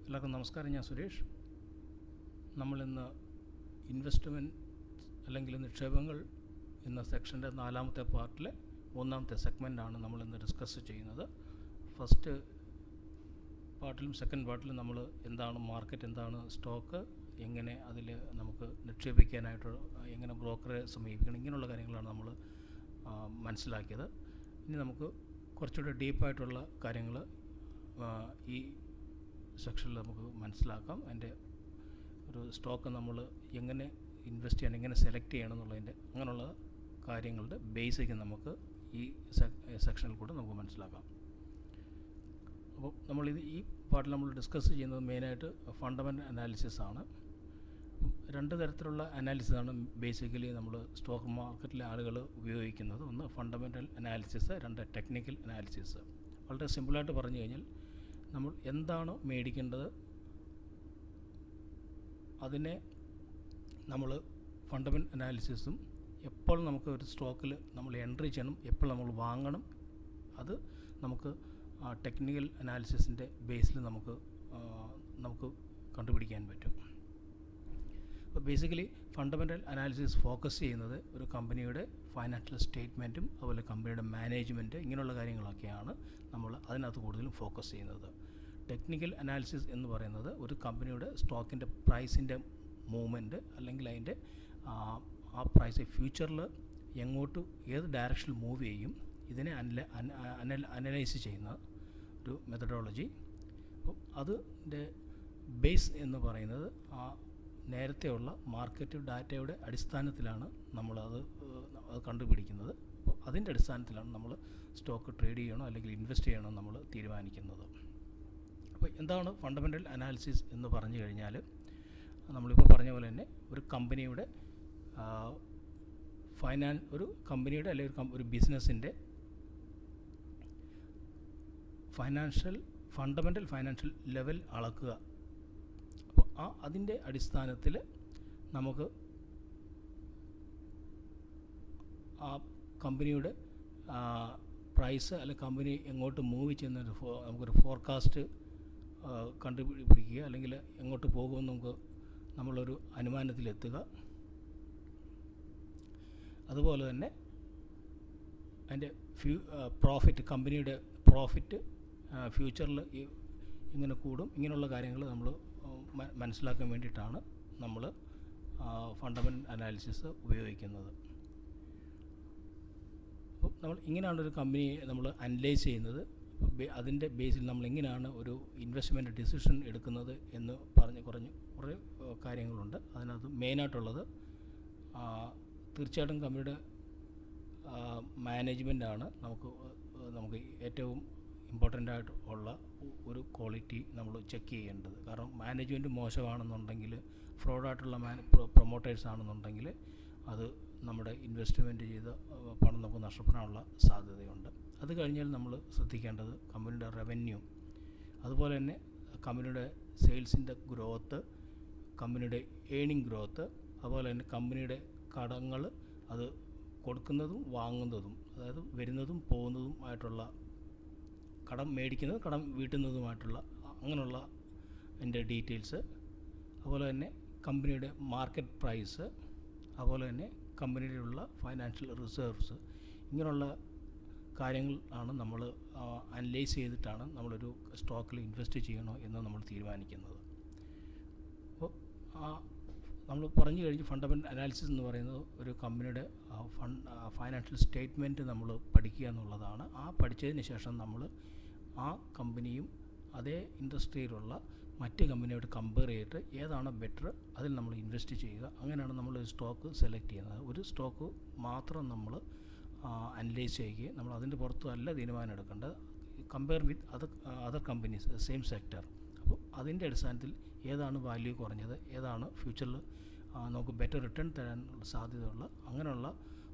എല്ലാവർക്കും നമസ്കാരം. ഞാൻ സുരേഷ്. നമ്മളിന്ന് ഇൻവെസ്റ്റ്മെൻറ്റ് അല്ലെങ്കിൽ നിക്ഷേപങ്ങൾ എന്ന സെക്ഷൻ്റെ 4-ാമത്തെ പാർട്ടിലെ 1-ാമത്തെ സെഗ്മെൻറ്റാണ് നമ്മളിന്ന് ഡിസ്കസ് ചെയ്യുന്നത്. ഫസ്റ്റ് പാർട്ടിലും സെക്കൻഡ് പാർട്ടിലും നമ്മൾ എന്താണ് മാർക്കറ്റ്, എന്താണ് സ്റ്റോക്ക്, എങ്ങനെ അതിൽ നമുക്ക് നിക്ഷേപിക്കാനായിട്ട് എങ്ങനെ ബ്രോക്കറെ സമീപിക്കണം, ഇങ്ങനെയുള്ള കാര്യങ്ങളാണ് നമ്മൾ മനസ്സിലാക്കിയത്. ഇനി നമുക്ക് കുറച്ചുകൂടെ ഡീപ്പായിട്ടുള്ള കാര്യങ്ങൾ ഈ സെക്ഷനിൽ നമുക്ക് മനസ്സിലാക്കാം. അതിൻ്റെ ഒരു സ്റ്റോക്ക് നമ്മൾ എങ്ങനെ ഇൻവെസ്റ്റ് ചെയ്യണം, എങ്ങനെ സെലക്ട് ചെയ്യണം എന്നുള്ളതിൻ്റെ അങ്ങനെയുള്ള കാര്യങ്ങളുടെ ബേസിക് നമുക്ക് ഈ സെക്ഷനിൽ കൂടെ നമുക്ക് മനസ്സിലാക്കാം. അപ്പോൾ നമ്മളിത് ഈ പാർട്ടിൽ നമ്മൾ ഡിസ്കസ് ചെയ്യുന്നത് മെയിനായിട്ട് ഫണ്ടമെൻ്റൽ അനാലിസിസ് ആണ്. രണ്ട് തരത്തിലുള്ള അനാലിസിസാണ് ബേസിക്കലി നമ്മൾ സ്റ്റോക്ക് മാർക്കറ്റിലെ ആളുകൾ ഉപയോഗിക്കുന്നത്. ഒന്ന് ഫണ്ടമെൻ്റൽ അനാലിസിസ്, രണ്ട് ടെക്നിക്കൽ അനാലിസിസ്. വളരെ സിമ്പിളായിട്ട് പറഞ്ഞു കഴിഞ്ഞാൽ നമ്മൾ എന്താണ് മേടിക്കേണ്ടത് അതിനെ നമ്മൾ ഫണ്ടമെൻ്റൽ അനാലിസിസും, എപ്പോൾ നമുക്ക് ഒരു സ്റ്റോക്കിൽ നമ്മൾ എൻട്രി ചെയ്യണം, എപ്പോൾ നമ്മൾ വാങ്ങണം, അത് നമുക്ക് ടെക്നിക്കൽ അനാലിസിസിൻ്റെ ബേസിൽ നമുക്ക് കണ്ടുപിടിക്കാൻ പറ്റും. അപ്പോൾ ബേസിക്കലി ഫണ്ടമെൻ്റൽ അനാലിസിസ് ഫോക്കസ് ചെയ്യുന്നത് ഒരു കമ്പനിയുടെ ഫൈനാൻഷ്യൽ സ്റ്റേറ്റ്മെൻറ്റും അതുപോലെ കമ്പനിയുടെ മാനേജ്മെൻറ്റ്, ഇങ്ങനെയുള്ള കാര്യങ്ങളൊക്കെയാണ് നമ്മൾ അതിനകത്ത് കൂടുതലും ഫോക്കസ് ചെയ്യുന്നത്. ടെക്നിക്കൽ അനാലിസിസ് എന്ന് പറയുന്നത് ഒരു കമ്പനിയുടെ സ്റ്റോക്കിൻ്റെ പ്രൈസിൻ്റെ മൂവ്മെൻറ്റ്, അല്ലെങ്കിൽ അതിൻ്റെ ആ പ്രൈസ് ഫ്യൂച്ചറിൽ എങ്ങോട്ട് ഏത് ഡയറക്ഷനിൽ മൂവ് ചെയ്യും, ഇതിനെ അനലൈസ് ചെയ്യുന്ന ഒരു മെത്തഡോളജി. അപ്പോൾ അതിൻ്റെ ബേസ് എന്ന് പറയുന്നത് ആ നേരത്തെയുള്ള മാർക്കറ്റ് ഡാറ്റയുടെ അടിസ്ഥാനത്തിലാണ് നമ്മളത് കണ്ടുപിടിക്കുന്നത്. അപ്പോൾ അതിൻ്റെ അടിസ്ഥാനത്തിലാണ് നമ്മൾ സ്റ്റോക്ക് ട്രേഡ് ചെയ്യണോ അല്ലെങ്കിൽ ഇൻവെസ്റ്റ് ചെയ്യണോ നമ്മൾ തീരുമാനിക്കുന്നത്. അപ്പോൾ എന്താണ് ഫണ്ടമെൻ്റൽ അനാലിസിസ് എന്ന് പറഞ്ഞു കഴിഞ്ഞാൽ, നമ്മളിപ്പോൾ പറഞ്ഞ പോലെ തന്നെ ഒരു കമ്പനിയുടെ അല്ലെങ്കിൽ ഒരു ബിസിനസ്സിൻ്റെ ഫണ്ടമെൻ്റൽ ഫൈനാൻഷ്യൽ ലെവൽ അളക്കുക. അപ്പോൾ അതിൻ്റെ അടിസ്ഥാനത്തിൽ നമുക്ക് ആ കമ്പനിയുടെ പ്രൈസ് അല്ലെങ്കിൽ കമ്പനി എങ്ങോട്ട് മൂവ് ചെയ്യുന്ന നമുക്കൊരു ഫോർകാസ്റ്റ് കണ്ടുപിടിക്കുക, അല്ലെങ്കിൽ എങ്ങോട്ട് പോകുമെന്ന് നമ്മളൊരു അനുമാനത്തിലെത്തുക. അതുപോലെ തന്നെ അതിൻ്റെ കമ്പനിയുടെ പ്രോഫിറ്റ് ഫ്യൂച്ചറിൽ ഇങ്ങനെ കൂടും, ഇങ്ങനെയുള്ള കാര്യങ്ങൾ നമ്മൾ മനസ്സിലാക്കാൻ വേണ്ടിയിട്ടാണ് നമ്മൾ ഫണ്ടമെൻ്റൽ അനാലിസിസ് ഉപയോഗിക്കുന്നത്. അപ്പോൾ നമ്മൾ ഇങ്ങനെയാണ് ഒരു കമ്പനിയെ നമ്മൾ അനലൈസ് ചെയ്യുന്നത്. അതിൻ്റെ ബേസിൽ നമ്മൾ എങ്ങനെയാണ് ഒരു ഇൻവെസ്റ്റ്മെൻറ്റ് ഡിസിഷൻ എടുക്കുന്നത് എന്ന് കുറേ കാര്യങ്ങളുണ്ട്. അതിനകത്ത് മെയിനായിട്ടുള്ളത് തീർച്ചയായിട്ടും കമ്പനിയുടെ മാനേജ്മെൻറ്റാണ് നമുക്ക് ഏറ്റവും ഇമ്പോർട്ടൻ്റ് ആയിട്ട് ഉള്ള ഒരു ക്വാളിറ്റി നമ്മൾ ചെക്ക് ചെയ്യേണ്ടത്. കാരണം മാനേജ്മെൻറ്റ് മോശമാണെന്നുണ്ടെങ്കിൽ, ഫ്രോഡായിട്ടുള്ള പ്രൊമോട്ടേഴ്സ് ആണെന്നുണ്ടെങ്കിൽ അത് നമ്മുടെ ഇൻവെസ്റ്റ്മെൻറ്റ് ചെയ്ത പണം നമുക്ക് നഷ്ടപ്പെടാനുള്ള സാധ്യതയുണ്ട്. അത് കഴിഞ്ഞാൽ നമ്മൾ ശ്രദ്ധിക്കേണ്ടത് കമ്പനിയുടെ റവന്യൂ, അതുപോലെ തന്നെ കമ്പനിയുടെ സെയിൽസിൻ്റെ ഗ്രോത്ത്, കമ്പനിയുടെ ഏണിംഗ് ഗ്രോത്ത്, അതുപോലെ തന്നെ കമ്പനിയുടെ കടങ്ങൾ, അത് കൊടുക്കുന്നതും വാങ്ങുന്നതും, അതായത് വരുന്നതും പോകുന്നതുമായിട്ടുള്ള കടം മേടിക്കുന്നത്, കടം വീട്ടുന്നതുമായിട്ടുള്ള അങ്ങനെയുള്ള അതിൻ്റെ ഡീറ്റെയിൽസ്, അതുപോലെ തന്നെ കമ്പനിയുടെ മാർക്കറ്റ് പ്രൈസ്, അതുപോലെ തന്നെ കമ്പനിയിലുള്ള ഫൈനാൻഷ്യൽ റിസർവ്സ്, ഇങ്ങനെയുള്ള കാര്യങ്ങളാണ് നമ്മൾ അനലൈസ് ചെയ്തിട്ടാണ് നമ്മളൊരു സ്റ്റോക്കിൽ ഇൻവെസ്റ്റ് ചെയ്യണോ എന്ന് നമ്മൾ തീരുമാനിക്കുന്നത്. അപ്പോൾ നമ്മൾ പറഞ്ഞു കഴിഞ്ഞ് ഫണ്ടമെൻ്റൽ അനാലിസിസ് എന്ന് പറയുന്നത് ഒരു കമ്പനിയുടെ ഫൈനാൻഷ്യൽ സ്റ്റേറ്റ്മെൻറ്റ് നമ്മൾ പഠിക്കുക എന്നുള്ളതാണ്. പഠിച്ചതിന് ശേഷം നമ്മൾ ആ കമ്പനിയും അതേ ഇൻഡസ്ട്രിയിലുള്ള മറ്റ് കമ്പനിയോട് കമ്പയർ ചെയ്തിട്ട് ഏതാണ് ബെറ്റർ, അതിൽ നമ്മൾ ഇൻവെസ്റ്റ് ചെയ്യുക. അങ്ങനെയാണ് നമ്മൾ ഒരു സ്റ്റോക്ക് സെലക്ട് ചെയ്യുന്നത്. ഒരു സ്റ്റോക്ക് മാത്രം നമ്മൾ അനലൈസ് ചെയ്യുകയും നമ്മൾ അതിൻ്റെ പുറത്തല്ല തീരുമാനം എടുക്കേണ്ടത്. Compare with other companies same sector. അപ്പോൾ അതിൻ്റെ അടിസ്ഥാനത്തിൽ ഏതാണ് വാല്യൂ കുറഞ്ഞത്, ഏതാണ് ഫ്യൂച്ചറിൽ നമുക്ക് ബെറ്റർ റിട്ടേൺ തരാനുള്ള സാധ്യതയുള്ള അങ്ങനെയുള്ള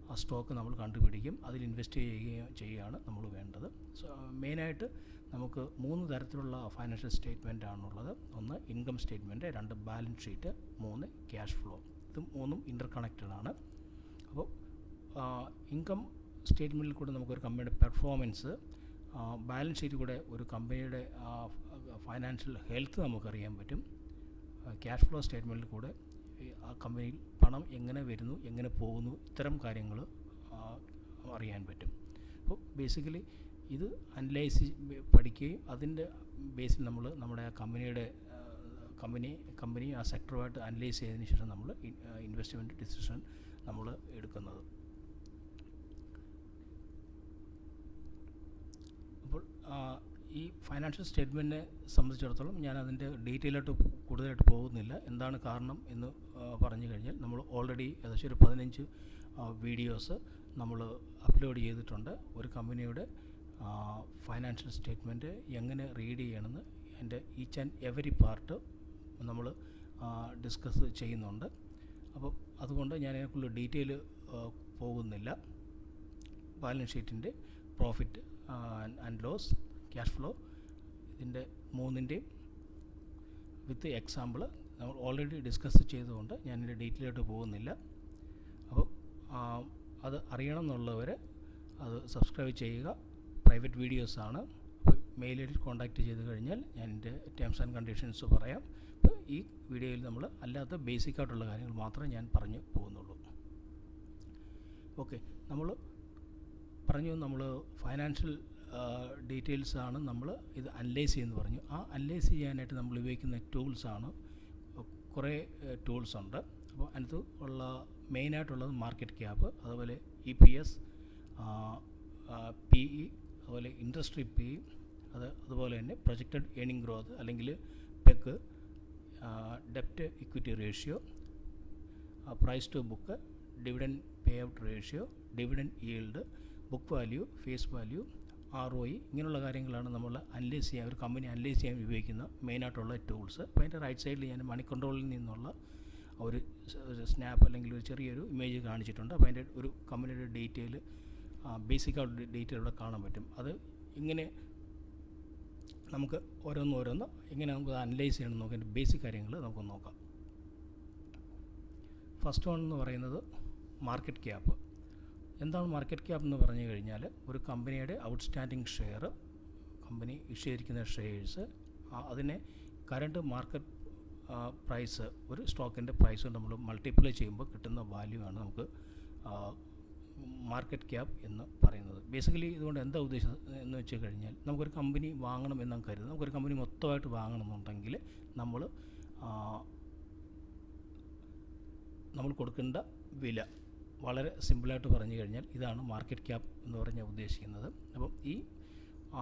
ആ സ്റ്റോക്ക് നമ്മൾ കണ്ടുപിടിക്കും, അതിൽ ഇൻവെസ്റ്റ് ചെയ്യുകയാണ് നമ്മൾ വേണ്ടത്. മെയിനായിട്ട് നമുക്ക് 3 തരത്തിലുള്ള ഫൈനാൻഷ്യൽ സ്റ്റേറ്റ്മെൻ്റ് ആണുള്ളത്. 1 income statement, 2 balance sheet, 3 cash flow. ഇത് 3ഉം ഇൻ്റർ കണക്റ്റഡ് ആണ്. അപ്പോൾ ഇൻകം സ്റ്റേറ്റ്മെൻറ്റിൽ കൂടെ നമുക്കൊരു കമ്പനിയുടെ പെർഫോമൻസ്, ബാലൻസ് ഷീറ്റിൽ കൂടെ ഒരു കമ്പനിയുടെ ഫൈനാൻഷ്യൽ ഹെൽത്ത് നമുക്കറിയാൻ പറ്റും. ക്യാഷ് ഫ്ലോ സ്റ്റേറ്റ്മെൻറ്റിൽ കൂടെ ആ കമ്പനിയിൽ പണം എങ്ങനെ വരുന്നു, എങ്ങനെ പോകുന്നു, ഇത്തരം കാര്യങ്ങൾ അറിയാൻ പറ്റും. അപ്പോൾ ബേസിക്കലി ഇത് അനലൈസ് പഠിക്കുകയും അതിൻ്റെ ബേസിൽ നമ്മൾ നമ്മുടെ ആ കമ്പനി ആ സെക്ടറുമായിട്ട് അനലൈസ് ചെയ്തതിന് ശേഷം നമ്മൾ ഇൻവെസ്റ്റ്മെൻറ്റ് ഡിസിഷൻ നമ്മൾ എടുക്കുന്നത്. അപ്പോൾ ഈ ഫൈനാൻഷ്യൽ സ്റ്റേറ്റ്മെൻറ്റിനെ സംബന്ധിച്ചിടത്തോളം ഞാൻ അതിൻ്റെ ഡീറ്റെയിലായിട്ട് കൂടുതലായിട്ട് പോകുന്നില്ല. എന്താണ് കാരണം എന്ന് പറഞ്ഞു കഴിഞ്ഞാൽ നമ്മൾ ഓൾറെഡി ഏകദേശം ഒരു 15 വീഡിയോസ് നമ്മൾ അപ്ലോഡ് ചെയ്തിട്ടുണ്ട്. ഒരു കമ്പനിയുടെ ഫൈനാൻഷ്യൽ സ്റ്റേറ്റ്മെൻറ്റ് എങ്ങനെ റീഡ് ചെയ്യണമെന്ന് എൻ്റെ ഈച്ച് ആൻഡ് എവരി പാർട്ട് നമ്മൾ ഡിസ്കസ് ചെയ്യുന്നുണ്ട്. അപ്പം അതുകൊണ്ട് ഞാൻ അതിനെക്കുള്ള ഡീറ്റെയിൽ പോകുന്നില്ല. ബാലൻസ് ഷീറ്റിൻ്റെ profit and loss, cash flow, ഇതിൻ്റെ മൂന്നിൻ്റെയും വിത്ത് എക്സാമ്പിൾ നമ്മൾ ഓൾറെഡി ഡിസ്കസ് ചെയ്തുകൊണ്ട് ഞാൻ ഇതിൻ്റെ ഡീറ്റെയിലായിട്ട് പോകുന്നില്ല. അപ്പോൾ അത് അറിയണം എന്നുള്ളവർ അത് സബ്സ്ക്രൈബ് ചെയ്യുക. പ്രൈവറ്റ് വീഡിയോസാണ്. അപ്പോൾ മെയിൽ ഐ ഡി കോൺടാക്റ്റ് ചെയ്ത് കഴിഞ്ഞാൽ ഞാൻ എൻ്റെ ടേംസ് ആൻഡ് കണ്ടീഷൻസ് പറയാം. അപ്പോൾ ഈ വീഡിയോയിൽ നമ്മൾ അല്ലാത്ത ബേസിക്കായിട്ടുള്ള കാര്യങ്ങൾ മാത്രമേ ഞാൻ പറഞ്ഞു പോകുന്നുള്ളൂ. ഓക്കെ, നമ്മൾ ഫൈനാൻഷ്യൽ ഡീറ്റെയിൽസാണ് നമ്മൾ ഇത് അനലൈസ് ചെയ്യുമെന്ന് പറഞ്ഞു. ആ അനലൈസ് ചെയ്യാനായിട്ട് നമ്മൾ ഉപയോഗിക്കുന്ന ടൂൾസാണ്, കുറേ ടൂൾസ് ഉണ്ട്. അപ്പോൾ അതിനകത്ത് ഉള്ള മെയിനായിട്ടുള്ളത് മാർക്കറ്റ് ക്യാപ്പ്, അതുപോലെ EPS, PE, അതുപോലെ ഇൻഡസ്ട്രി PE, അതുപോലെ തന്നെ പ്രൊജക്റ്റഡ് ഏണിംഗ് ഗ്രോത്ത് അല്ലെങ്കിൽ പെഗ്, ഡെപ്റ്റ് equity ratio, price to book, dividend pay out ratio, dividend yield, book value, face value, ROE, ഇങ്ങനെയുള്ള കാര്യങ്ങളാണ് നമ്മൾ അനലൈസ് ചെയ്യാൻ, ഒരു കമ്പനി അനലൈസ് ചെയ്യാൻ ഉപയോഗിക്കുന്ന മെയിനായിട്ടുള്ള ടൂൾസ്. അപ്പോൾ അതിൻ്റെ റൈറ്റ് സൈഡിൽ ഞാൻ മണി കൺട്രോളിൽ നിന്നുള്ള ഒരു സ്നാപ്പ് അല്ലെങ്കിൽ ഒരു ചെറിയൊരു ഇമേജ് കാണിച്ചിട്ടുണ്ട്. അപ്പോൾ അതിൻ്റെ ഒരു കമ്പനിയുടെ ഡീറ്റെയിൽ, ബേസിക്കായിട്ട് ഡീറ്റെയിൽ ഇവിടെ കാണാൻ പറ്റും. അത് ഇങ്ങനെ നമുക്ക് ഓരോന്ന് എങ്ങനെ നമുക്ക് അനലൈസ് ചെയ്യണം നോക്കാം. അതിൻ്റെ ബേസിക് കാര്യങ്ങൾ നമുക്ക് നോക്കാം. ഫസ്റ്റ് വൺ എന്ന് പറയുന്നത് മാർക്കറ്റ് ക്യാപ്പ്. എന്താണ് മാർക്കറ്റ് ക്യാപ്പ് എന്ന് പറഞ്ഞു കഴിഞ്ഞാൽ ഒരു കമ്പനിയുടെ ഔട്ട്സ്റ്റാൻഡിങ് ഷെയർ, കമ്പനി ഇഷ്യൂ ചെയ്തിരിക്കുന്ന ഷെയർസ്, അതിനെ കറണ്ട് മാർക്കറ്റ് പ്രൈസ്, ഒരു സ്റ്റോക്കിൻ്റെ പ്രൈസ് നമ്മൾ മൾട്ടിപ്ലൈ ചെയ്യുമ്പോൾ കിട്ടുന്ന വാല്യൂ ആണ് നമുക്ക് മാർക്കറ്റ് ക്യാപ്പ് എന്ന് പറയുന്നത്. ബേസിക്കലി ഇതുകൊണ്ട് എന്താ ഉദ്ദേശം എന്ന് വെച്ച് കഴിഞ്ഞാൽ നമുക്കൊരു കമ്പനി വാങ്ങണം എന്ന് കരുതുന്നത്, നമുക്കൊരു കമ്പനി മൊത്തമായിട്ട് വാങ്ങണമെന്നുണ്ടെങ്കിൽ നമ്മൾ കൊടുക്കേണ്ട വില വളരെ സിമ്പിളായിട്ട് പറഞ്ഞു കഴിഞ്ഞാൽ ഇതാണ് മാർക്കറ്റ് ക്യാപ്പ് എന്ന് പറഞ്ഞാൽ ഉദ്ദേശിക്കുന്നത്. അപ്പം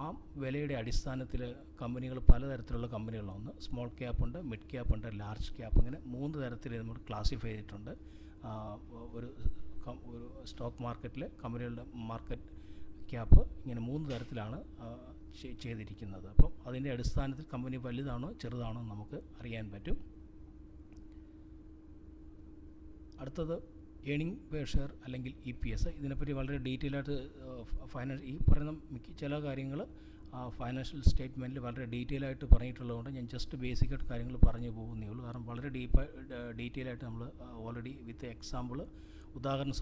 ആ വിലയുടെ അടിസ്ഥാനത്തിൽ കമ്പനികൾ പലതരത്തിലുള്ള കമ്പനികളുണ്ട്. സ്മോൾ ക്യാപ്പ് ഉണ്ട്, മിഡ് ക്യാപ്പ് ഉണ്ട്, ലാർജ് ക്യാപ്പ്, അങ്ങനെ 3 തരത്തിൽ നമ്മൾ ക്ലാസിഫൈ ചെയ്തിട്ടുണ്ട്. ഒരു സ്റ്റോക്ക് മാർക്കറ്റിലെ കമ്പനികളുടെ മാർക്കറ്റ് ക്യാപ്പ് ഇങ്ങനെ 3 തരത്തിലാണ് ചെയ്തിരിക്കുന്നത്. അപ്പം അതിൻ്റെ അടിസ്ഥാനത്തിൽ കമ്പനി വലുതാണോ ചെറുതാണോ നമുക്ക് അറിയാൻ പറ്റും. അടുത്തത് ഏണിംഗ് പെർ ഷെയർ അല്ലെങ്കിൽ EPS. ഇതിനെപ്പറ്റി വളരെ ഡീറ്റെയിൽ ആയിട്ട് ഈ പറയുന്ന ചില കാര്യങ്ങൾ ഫൈനാൻഷ്യൽ സ്റ്റേറ്റ്മെൻറ്റിൽ വളരെ ഡീറ്റെയിൽ ആയിട്ട് പറഞ്ഞിട്ടുള്ളതുകൊണ്ട് ഞാൻ ജസ്റ്റ് ബേസിക്കായിട്ട് കാര്യങ്ങൾ പറഞ്ഞു പോകുന്നേ ഉള്ളൂ. കാരണം വളരെ ഡീറ്റെയിൽ ആയിട്ട് നമ്മൾ ഓൾറെഡി വിത്ത് എക്സാമ്പിൾ, ഉദാഹരണ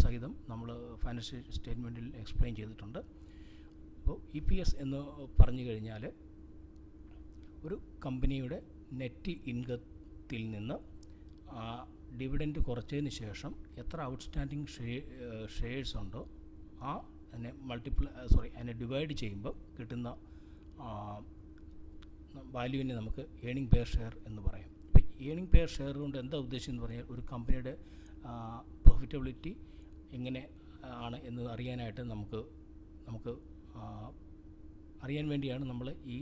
സഹിതം നമ്മൾ ഫൈനാൻഷ്യൽ സ്റ്റേറ്റ്മെൻറ്റിൽ എക്സ്പ്ലെയിൻ ചെയ്തിട്ടുണ്ട്. അപ്പോൾ EPS എന്ന് പറഞ്ഞു കഴിഞ്ഞാൽ ഒരു കമ്പനിയുടെ നെറ്റ് ഇൻകത്തിൽ നിന്ന് ഡിവിഡൻറ്റ് കുറച്ചതിന് ശേഷം എത്ര ഔട്ട്സ്റ്റാൻഡിങ് ഷെയർസ് ഉണ്ടോ അതിനെ ഡിവൈഡ് ചെയ്യുമ്പോൾ കിട്ടുന്ന വാല്യൂവിനെ നമുക്ക് ഏണിംഗ് പെർ ഷെയർ എന്ന് പറയാം. അപ്പോൾ ഏണിംഗ് പെർ ഷെയർ കൊണ്ട് എന്താ ഉദ്ദേശം എന്ന് പറഞ്ഞാൽ ഒരു കമ്പനിയുടെ പ്രോഫിറ്റബിലിറ്റി എങ്ങനെ ആണ് എന്ന് അറിയാനായിട്ട് നമുക്ക് അറിയാൻ വേണ്ടിയാണ് നമ്മൾ ഈ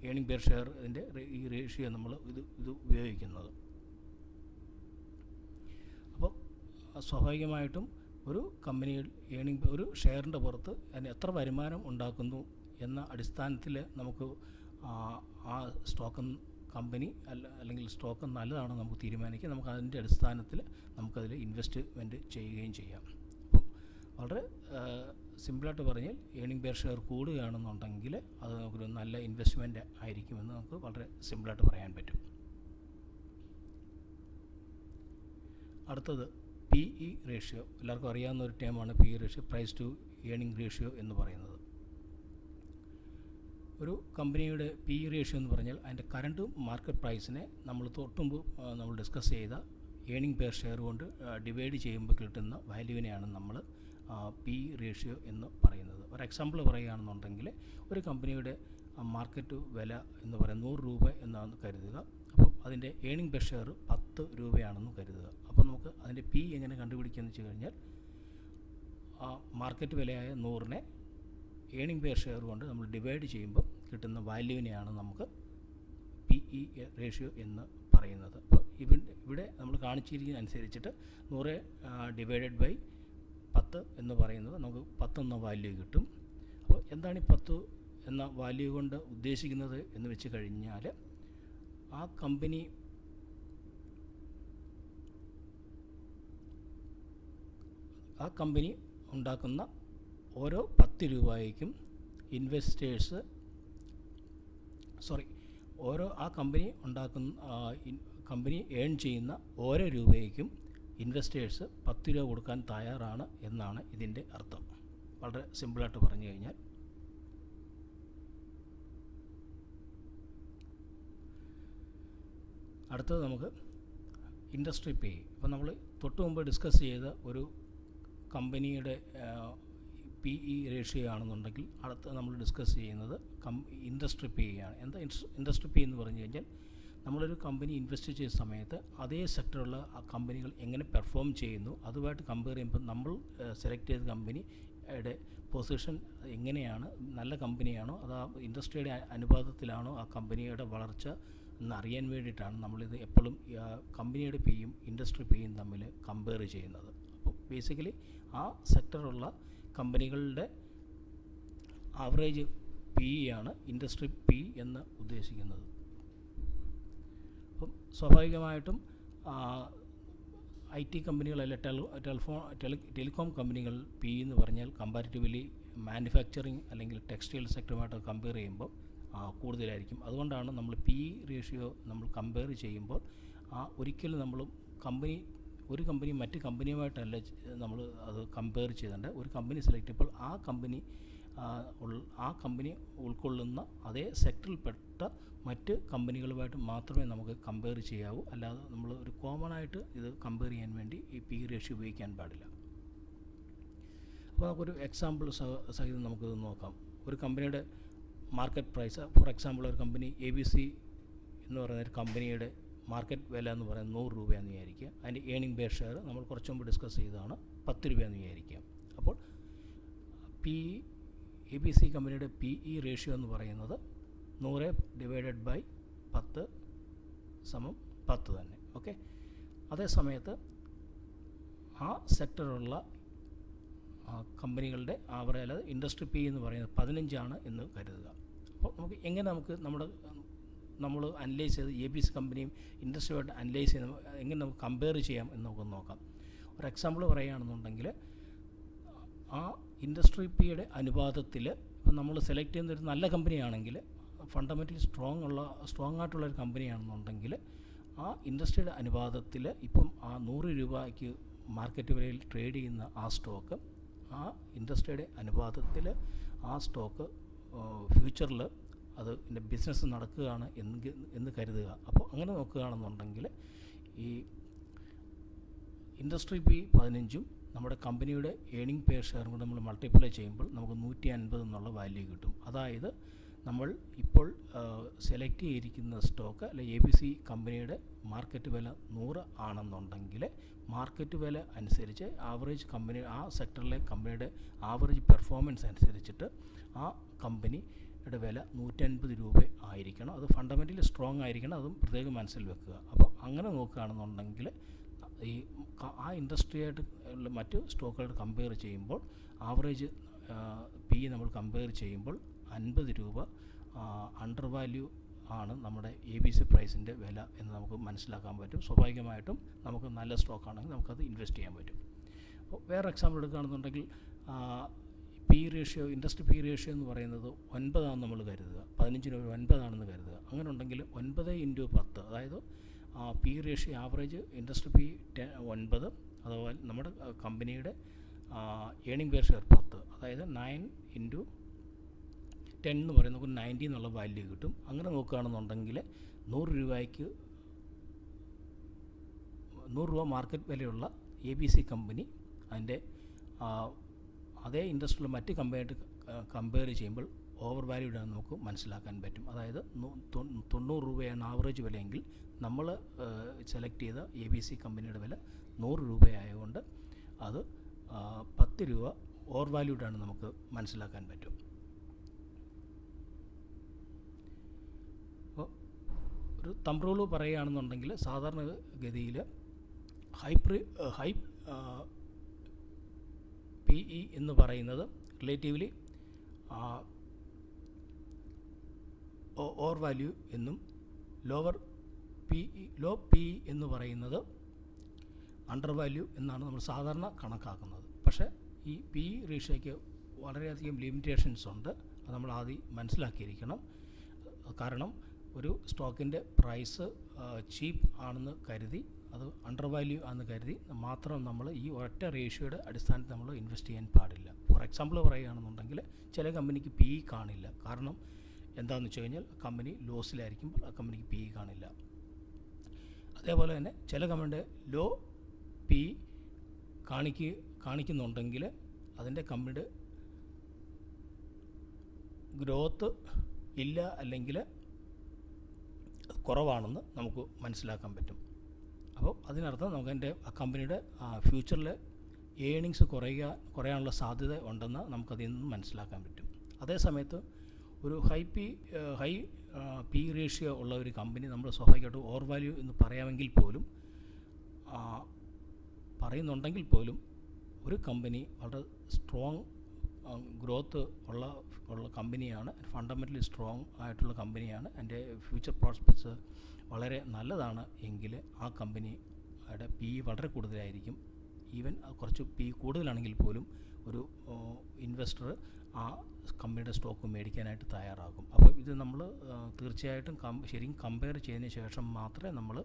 ഏണിംഗ് പെർ ഷെയർ ഇതിൻ്റെ ഈ റേഷ്യോ നമ്മൾ ഇത് ഉപയോഗിക്കുന്നത്. അപ്പോൾ സ്വാഭാവികമായിട്ടും ഒരു കമ്പനിയിൽ ഒരു ഷെയറിൻ്റെ പുറത്ത് അതിന് എത്ര വരുമാനം ഉണ്ടാക്കുന്നു എന്ന അടിസ്ഥാനത്തിൽ നമുക്ക് ആ കമ്പനി അല്ലെങ്കിൽ സ്റ്റോക്ക് നല്ലതാണോ നമുക്ക് തീരുമാനിക്കാം. നമുക്ക് അതിൻ്റെ അടിസ്ഥാനത്തിൽ നമുക്കതിൽ ഇൻവെസ്റ്റ്മെൻറ്റ് ചെയ്യുകയും ചെയ്യാം. അപ്പം വളരെ സിമ്പിളായിട്ട് പറഞ്ഞാൽ ഏണിംഗ് പെർ ഷെയർ കൂടുകയാണെന്നുണ്ടെങ്കിൽ അത് നമുക്കൊരു നല്ല ഇൻവെസ്റ്റ്മെൻറ്റ് ആയിരിക്കുമെന്ന് നമുക്ക് വളരെ സിമ്പിളായിട്ട് പറയാൻ പറ്റും. അടുത്തത് PE റേഷ്യോ. എല്ലാവർക്കും അറിയാവുന്ന ഒരു ടേമാണ് PE ratio, price to earning ratio എന്ന് പറയുന്നത്. ഒരു കമ്പനിയുടെ പി ഇ റേഷ്യോ എന്ന് പറഞ്ഞാൽ അതിൻ്റെ കറണ്ട് മാർക്കറ്റ് പ്രൈസിനെ നമ്മൾ തൊട്ടുമുമ്പ് നമ്മൾ ഡിസ്കസ് ചെയ്ത ഏണിംഗ് പെർ ഷെയർ കൊണ്ട് ഡിവൈഡ് ചെയ്യുമ്പോൾ കിട്ടുന്ന വാല്യൂവിനെയാണ് നമ്മൾ പി ഇ റേഷ്യോ എന്ന് പറയുന്നത്. ഒരു എക്സാമ്പിൾ പറയുകയാണെന്നുണ്ടെങ്കിൽ ഒരു കമ്പനിയുടെ മാർക്കറ്റ് വില എന്ന് പറയുന്നത് 100 രൂപ എന്നാണ് കരുതുക. അപ്പം അതിൻ്റെ ഏണിംഗ് പെർ ഷെയർ 10 രൂപയാണെന്ന് കരുതുക. അപ്പോൾ നമുക്ക് അതിൻ്റെ പി എങ്ങനെ കണ്ടുപിടിക്കുകയെന്ന് വെച്ച് കഴിഞ്ഞാൽ മാർക്കറ്റ് വിലയായ 100നെ ഏണിംഗ് പെർ ഷെയർ കൊണ്ട് നമ്മൾ ഡിവൈഡ് ചെയ്യുമ്പോൾ കിട്ടുന്ന വാല്യൂവിനെയാണ് നമുക്ക് പി ഇ റേഷ്യോ എന്ന് പറയുന്നത്. അപ്പോൾ ഇവിടെ നമ്മൾ കാണിച്ചിരിക്കുന്ന അനുസരിച്ചിട്ട് 100 ഡിവൈഡഡ് ബൈ 10 എന്ന് പറയുന്നത് നമുക്ക് 10 എന്ന വാല്യൂ കിട്ടും. അപ്പോൾ എന്താണ് ഈ 10 എന്ന വാല്യൂ കൊണ്ട് ഉദ്ദേശിക്കുന്നത് എന്ന് വെച്ച് കഴിഞ്ഞാൽ ആ കമ്പനി ഉണ്ടാക്കുന്ന ഓരോ 10 രൂപയ്ക്കും കമ്പനി ഏൺ ചെയ്യുന്ന ഓരോ രൂപയ്ക്കും ഇൻവെസ്റ്റേഴ്സ് 10 രൂപ കൊടുക്കാൻ തയ്യാറാണ് എന്നാണ് ഇതിൻ്റെ അർത്ഥം. വളരെ സിമ്പിളായിട്ട് പറഞ്ഞു കഴിഞ്ഞാൽ അടുത്തത് നമുക്ക് ഇൻഡസ്ട്രി പേ. ഇപ്പോൾ നമ്മൾ തൊട്ട് മുമ്പ് ഡിസ്കസ് ചെയ്ത ഒരു കമ്പനിയുടെ പി ഇ റേഷ്യോ ആണെന്നുണ്ടെങ്കിൽ അടുത്ത് നമ്മൾ ഡിസ്കസ് ചെയ്യുന്നത് ഇൻഡസ്ട്രി പി ആണ്. എന്താ ഇൻഡസ്ട്രി പി എന്ന് പറഞ്ഞു കഴിഞ്ഞാൽ നമ്മളൊരു കമ്പനി ഇൻവെസ്റ്റ് ചെയ്ത സമയത്ത് അതേ സെക്ടറുള്ള ആ കമ്പനികൾ എങ്ങനെ പെർഫോം ചെയ്യുന്നു അതുമായിട്ട് കമ്പയർ ചെയ്യുമ്പോൾ നമ്മൾ സെലക്ട് ചെയ്ത കമ്പനിയുടെ പൊസിഷൻ എങ്ങനെയാണ്, നല്ല കമ്പനിയാണോ അതോ ഇൻഡസ്ട്രിയുടെ അനുപാതത്തിലാണോ ആ കമ്പനിയുടെ വളർച്ച എന്നറിയാൻ വേണ്ടിയിട്ടാണ് നമ്മളിത് എപ്പോഴും കമ്പനിയുടെ പിയും ഇൻഡസ്ട്രി പിയും തമ്മിൽ കമ്പയർ ചെയ്യുന്നത്. അപ്പോൾ ബേസിക്കലി ആ സെക്ടറുള്ള കമ്പനികളുടെ ആവറേജ് പി ആണ് ഇൻഡസ്ട്രി പി എന്ന് ഉദ്ദേശിക്കുന്നത്. അപ്പം സ്വാഭാവികമായിട്ടും ഐ ടി കമ്പനികളല്ല ടെലികോം കമ്പനികൾ പി എന്ന് പറഞ്ഞാൽ കമ്പാരിറ്റീവ്ലി മാനുഫാക്ചറിങ് അല്ലെങ്കിൽ ടെക്സ്റ്റൈൽ സെക്ടറുമായിട്ട് കമ്പയർ ചെയ്യുമ്പോൾ കൂടുതലായിരിക്കും. അതുകൊണ്ടാണ് നമ്മൾ പി റേഷ്യോ നമ്മൾ കമ്പയർ ചെയ്യുമ്പോൾ ഒരിക്കലും നമ്മൾ ഒരു കമ്പനി മറ്റ് കമ്പനിയുമായിട്ടല്ല നമ്മൾ അത് കമ്പയർ ചെയ്തേണ്ട. ഒരു കമ്പനി സെലക്ട് ചെയ്യുമ്പോൾ ആ കമ്പനി ഉൾക്കൊള്ളുന്ന അതേ സെക്ടറിൽപ്പെട്ട മറ്റ് കമ്പനികളുമായിട്ട് മാത്രമേ നമുക്ക് കമ്പയർ ചെയ്യാവൂ. അല്ലാതെ നമ്മൾ ഒരു കോമൺ ആയിട്ട് ഇത് കമ്പയർ ചെയ്യാൻ വേണ്ടി ഈ പി റേഷ്യോ ഉപയോഗിക്കാൻ പാടില്ല. അപ്പോൾ നമുക്കൊരു എക്സാമ്പിൾ സഹിതം നമുക്കിത് നോക്കാം. ഒരു കമ്പനിയുടെ മാർക്കറ്റ് പ്രൈസ്, ഫോർ എക്സാമ്പിൾ ഒരു കമ്പനി ABC എന്ന് പറയുന്ന ഒരു കമ്പനിയുടെ മാർക്കറ്റ് വില എന്ന് പറയുന്നത് 100 രൂപയെന്ന് വിചാരിക്കുക. അതിൻ്റെ ഏണിംഗ് പെർ ഷെയർ നമ്മൾ കുറച്ച് മുമ്പ് ഡിസ്കസ് ചെയ്തതാണ് 10 രൂപയെന്ന് വിചാരിക്കുക. അപ്പോൾ ABC കമ്പനിയുടെ പി ഇ റേഷ്യോ എന്ന് പറയുന്നത് 100 ഡിവൈഡഡ് ബൈ 10 സമം 10 തന്നെ. ഓക്കെ. അതേ സമയത്ത് ആ സെക്ടറുള്ള കമ്പനികളുടെ ആവറേജ് അല്ലാതെ ഇൻഡസ്ട്രി പി എന്ന് പറയുന്നത് 15 എന്ന് കരുതുക. അപ്പോൾ എങ്ങനെ നമ്മൾ അനലൈസ് ചെയ്ത് ABC കമ്പനിയും ഇൻഡസ്ട്രിയുമായിട്ട് അനലൈസ് ചെയ്ത് എങ്ങനെ നമുക്ക് കമ്പയർ ചെയ്യാം എന്ന് നമുക്ക് നോക്കാം. ഒരു എക്സാമ്പിൾ പറയുകയാണെന്നുണ്ടെങ്കിൽ ആ ഇൻഡസ്ട്രി പിയുടെ അനുപാതത്തിൽ നമ്മൾ സെലക്ട് ചെയ്യുന്ന ഒരു നല്ല കമ്പനിയാണെങ്കിൽ, ഫണ്ടമെൻ്റലി സ്ട്രോങ് ആയിട്ടുള്ളൊരു കമ്പനിയാണെന്നുണ്ടെങ്കിൽ ആ ഇൻഡസ്ട്രിയുടെ അനുപാതത്തിൽ ഇപ്പം ആ 100 രൂപയ്ക്ക് മാർക്കറ്റ് വിലയിൽ ട്രേഡ് ചെയ്യുന്ന ആ സ്റ്റോക്ക് ആ ഇൻഡസ്ട്രിയുടെ അനുപാതത്തിൽ ആ സ്റ്റോക്ക് ഫ്യൂച്ചറിൽ അതിൻ്റെ ബിസിനസ് നടക്കുകയാണ് എന്ന് കരുതുക. അപ്പോൾ അങ്ങനെ നോക്കുകയാണെന്നുണ്ടെങ്കിൽ ഈ ഇൻഡസ്ട്രി പി 15 നമ്മുടെ കമ്പനിയുടെ ഏണിംഗ് പെർ ഷെയർ കൂടെ നമ്മൾ മൾട്ടിപ്ലൈ ചെയ്യുമ്പോൾ നമുക്ക് 150 എന്നുള്ള വാല്യൂ കിട്ടും. അതായത് നമ്മൾ ഇപ്പോൾ സെലക്ട് ചെയ്തിരിക്കുന്ന സ്റ്റോക്ക് അല്ലെ ABC കമ്പനിയുടെ മാർക്കറ്റ് വില 100 ആണെന്നുണ്ടെങ്കിൽ മാർക്കറ്റ് വില അനുസരിച്ച് ആവറേജ് ആ സെക്ടറിലെ കമ്പനിയുടെ ആവറേജ് പെർഫോമൻസ് അനുസരിച്ചിട്ട് ആ കമ്പനിയുടെ വില 150 രൂപ ആയിരിക്കണം. അത് ഫണ്ടമെൻ്റലി സ്ട്രോങ് ആയിരിക്കണം. അതും പ്രത്യേകം മനസ്സിൽ വെക്കുക. അപ്പോൾ അങ്ങനെ നോക്കുകയാണെന്നുണ്ടെങ്കിൽ ഈ ആ ഇൻഡസ്ട്രിയായിട്ട് ഉള്ള മറ്റ് സ്റ്റോക്കുകളായിട്ട് കമ്പയർ ചെയ്യുമ്പോൾ ആവറേജ് പി നമ്മൾ കമ്പയർ ചെയ്യുമ്പോൾ 50 രൂപ അണ്ടർ വാല്യൂ ആണ് നമ്മുടെ ABC പ്രൈസിൻ്റെ വില എന്ന് നമുക്ക് മനസ്സിലാക്കാൻ പറ്റും. സ്വാഭാവികമായിട്ടും നമുക്ക് നല്ല സ്റ്റോക്കാണെങ്കിൽ നമുക്കത് ഇൻവെസ്റ്റ് ചെയ്യാൻ പറ്റും. അപ്പോൾ വേറെ എക്സാമ്പിൾ എടുക്കുകയാണെന്നുണ്ടെങ്കിൽ P ratio, industry P ratio എന്ന് പറയുന്നത് 9 നമ്മൾ കരുതുക. 15 9 കരുതുക. അങ്ങനെ ഉണ്ടെങ്കിൽ 9 × 10, അതായത് P ratio average industry P 9, അതുപോലെ നമ്മുടെ കമ്പനിയുടെ ഏണിംഗ് പെർ ഷെയർ 10, അതായത് 9 × 10 എന്ന് പറയുന്നത് നമുക്ക് 90 എന്നുള്ള വാല്യൂ കിട്ടും. അങ്ങനെ നോക്കുകയാണെന്നുണ്ടെങ്കിൽ 100 രൂപയ്ക്ക് 100 രൂപ മാർക്കറ്റ് വിലയുള്ള ABC കമ്പനി അതിൻ്റെ അതേ ഇൻഡസ്ട്രിയിലെ മറ്റ് കമ്പനിയായിട്ട് കമ്പയർ ചെയ്യുമ്പോൾ ഓവർ വാല്യൂഡ് ആണെന്ന് നമുക്ക് മനസ്സിലാക്കാൻ പറ്റും. അതായത് 90 രൂപയാണ് ആവറേജ് വിലയെങ്കിൽ നമ്മൾ സെലക്ട് ചെയ്ത ABC കമ്പനിയുടെ വില 100 രൂപയായതുകൊണ്ട് അത് 10 രൂപ ഓവർ വാല്യൂഡ് ആണ് നമുക്ക് മനസ്സിലാക്കാൻ പറ്റും. അപ്പോൾ ഒരു തമ്പ് റൂൾ പറയുകയാണെന്നുണ്ടെങ്കിൽ സാധാരണഗതിയിൽ ഹൈ PE എന്ന് പറയുന്നത് റിലേറ്റീവ്ലി ഓവർ വാല്യൂ എന്നും ലോ PE എന്ന് പറയുന്നത് അണ്ടർ വാല്യൂ എന്നാണ് നമ്മൾ സാധാരണ കണക്കാക്കുന്നത്. പക്ഷേ ഈ PE റേഷ്യോയ്ക്ക് വളരെയധികം ലിമിറ്റേഷൻസ് ഉണ്ട്. അത് നമ്മൾ ആദ്യം മനസ്സിലാക്കിയിരിക്കണം. കാരണം ഒരു സ്റ്റോക്കിൻ്റെ പ്രൈസ് ചീപ്പ് ആണെന്ന് കരുതി അത് അണ്ടർ വാല്യൂ ആണെന്ന് കരുതി മാത്രം നമ്മൾ ഈ ഒറ്റ റേഷ്യോയുടെ അടിസ്ഥാനത്തിൽ നമ്മൾ ഇൻവെസ്റ്റ് ചെയ്യാൻ പാടില്ല. ഫോർ എക്സാമ്പിൾ പറയുകയാണെന്നുണ്ടെങ്കിൽ ചില കമ്പനിക്ക് PE കാണില്ല. കാരണം എന്താണെന്ന് വെച്ച് കഴിഞ്ഞാൽ കമ്പനി ലോസിലായിരിക്കുമ്പോൾ ആ കമ്പനിക്ക് PE കാണില്ല. അതേപോലെ തന്നെ ചില കമ്പനിയുടെ ലോ PE കാണിക്കുന്നുണ്ടെങ്കിൽ അതിൻ്റെ കമ്പനിയുടെ ഗ്രോത്ത് ഇല്ല അല്ലെങ്കിൽ കുറവാണെന്ന് നമുക്ക് മനസ്സിലാക്കാൻ പറ്റും. അപ്പോൾ അതിനർത്ഥം നമുക്ക് എൻ്റെ ആ കമ്പനിയുടെ ഫ്യൂച്ചറിൽ ഏണിങ്സ് കുറയാനുള്ള സാധ്യത ഉണ്ടെന്ന് നമുക്കതിൽ നിന്ന് മനസ്സിലാക്കാൻ പറ്റും. അതേസമയത്ത് ഒരു ഹൈ PE റേഷ്യോ ഉള്ള ഒരു കമ്പനി നമ്മൾ സ്വാഭാവികമായിട്ടും ഓവർ വാല്യൂ എന്ന് പറയുന്നുണ്ടെങ്കിൽ പോലും ഒരു കമ്പനി വളരെ സ്ട്രോങ് ഗ്രോത്ത് ഉള്ള കമ്പനിയാണ്, ഫണ്ടമെൻ്റലി സ്ട്രോങ് ആയിട്ടുള്ള കമ്പനിയാണ്, എൻ്റെ ഫ്യൂച്ചർ പ്രോസ്പെക്ട്സ് വളരെ നല്ലതാണ് എങ്കിൽ ആ കമ്പനിയുടെ PE വളരെ കൂടുതലായിരിക്കും. ഈവൻ കുറച്ച് PE കൂടുതലാണെങ്കിൽ പോലും ഒരു ഇൻവെസ്റ്റർ ആ കമ്പനിയുടെ സ്റ്റോക്ക് മേടിക്കാനായിട്ട് തയ്യാറാകും. അപ്പോൾ ഇത് നമ്മൾ തീർച്ചയായിട്ടും ശരിക്കും കമ്പയർ ചെയ്തതിന് ശേഷം മാത്രമേ നമ്മൾ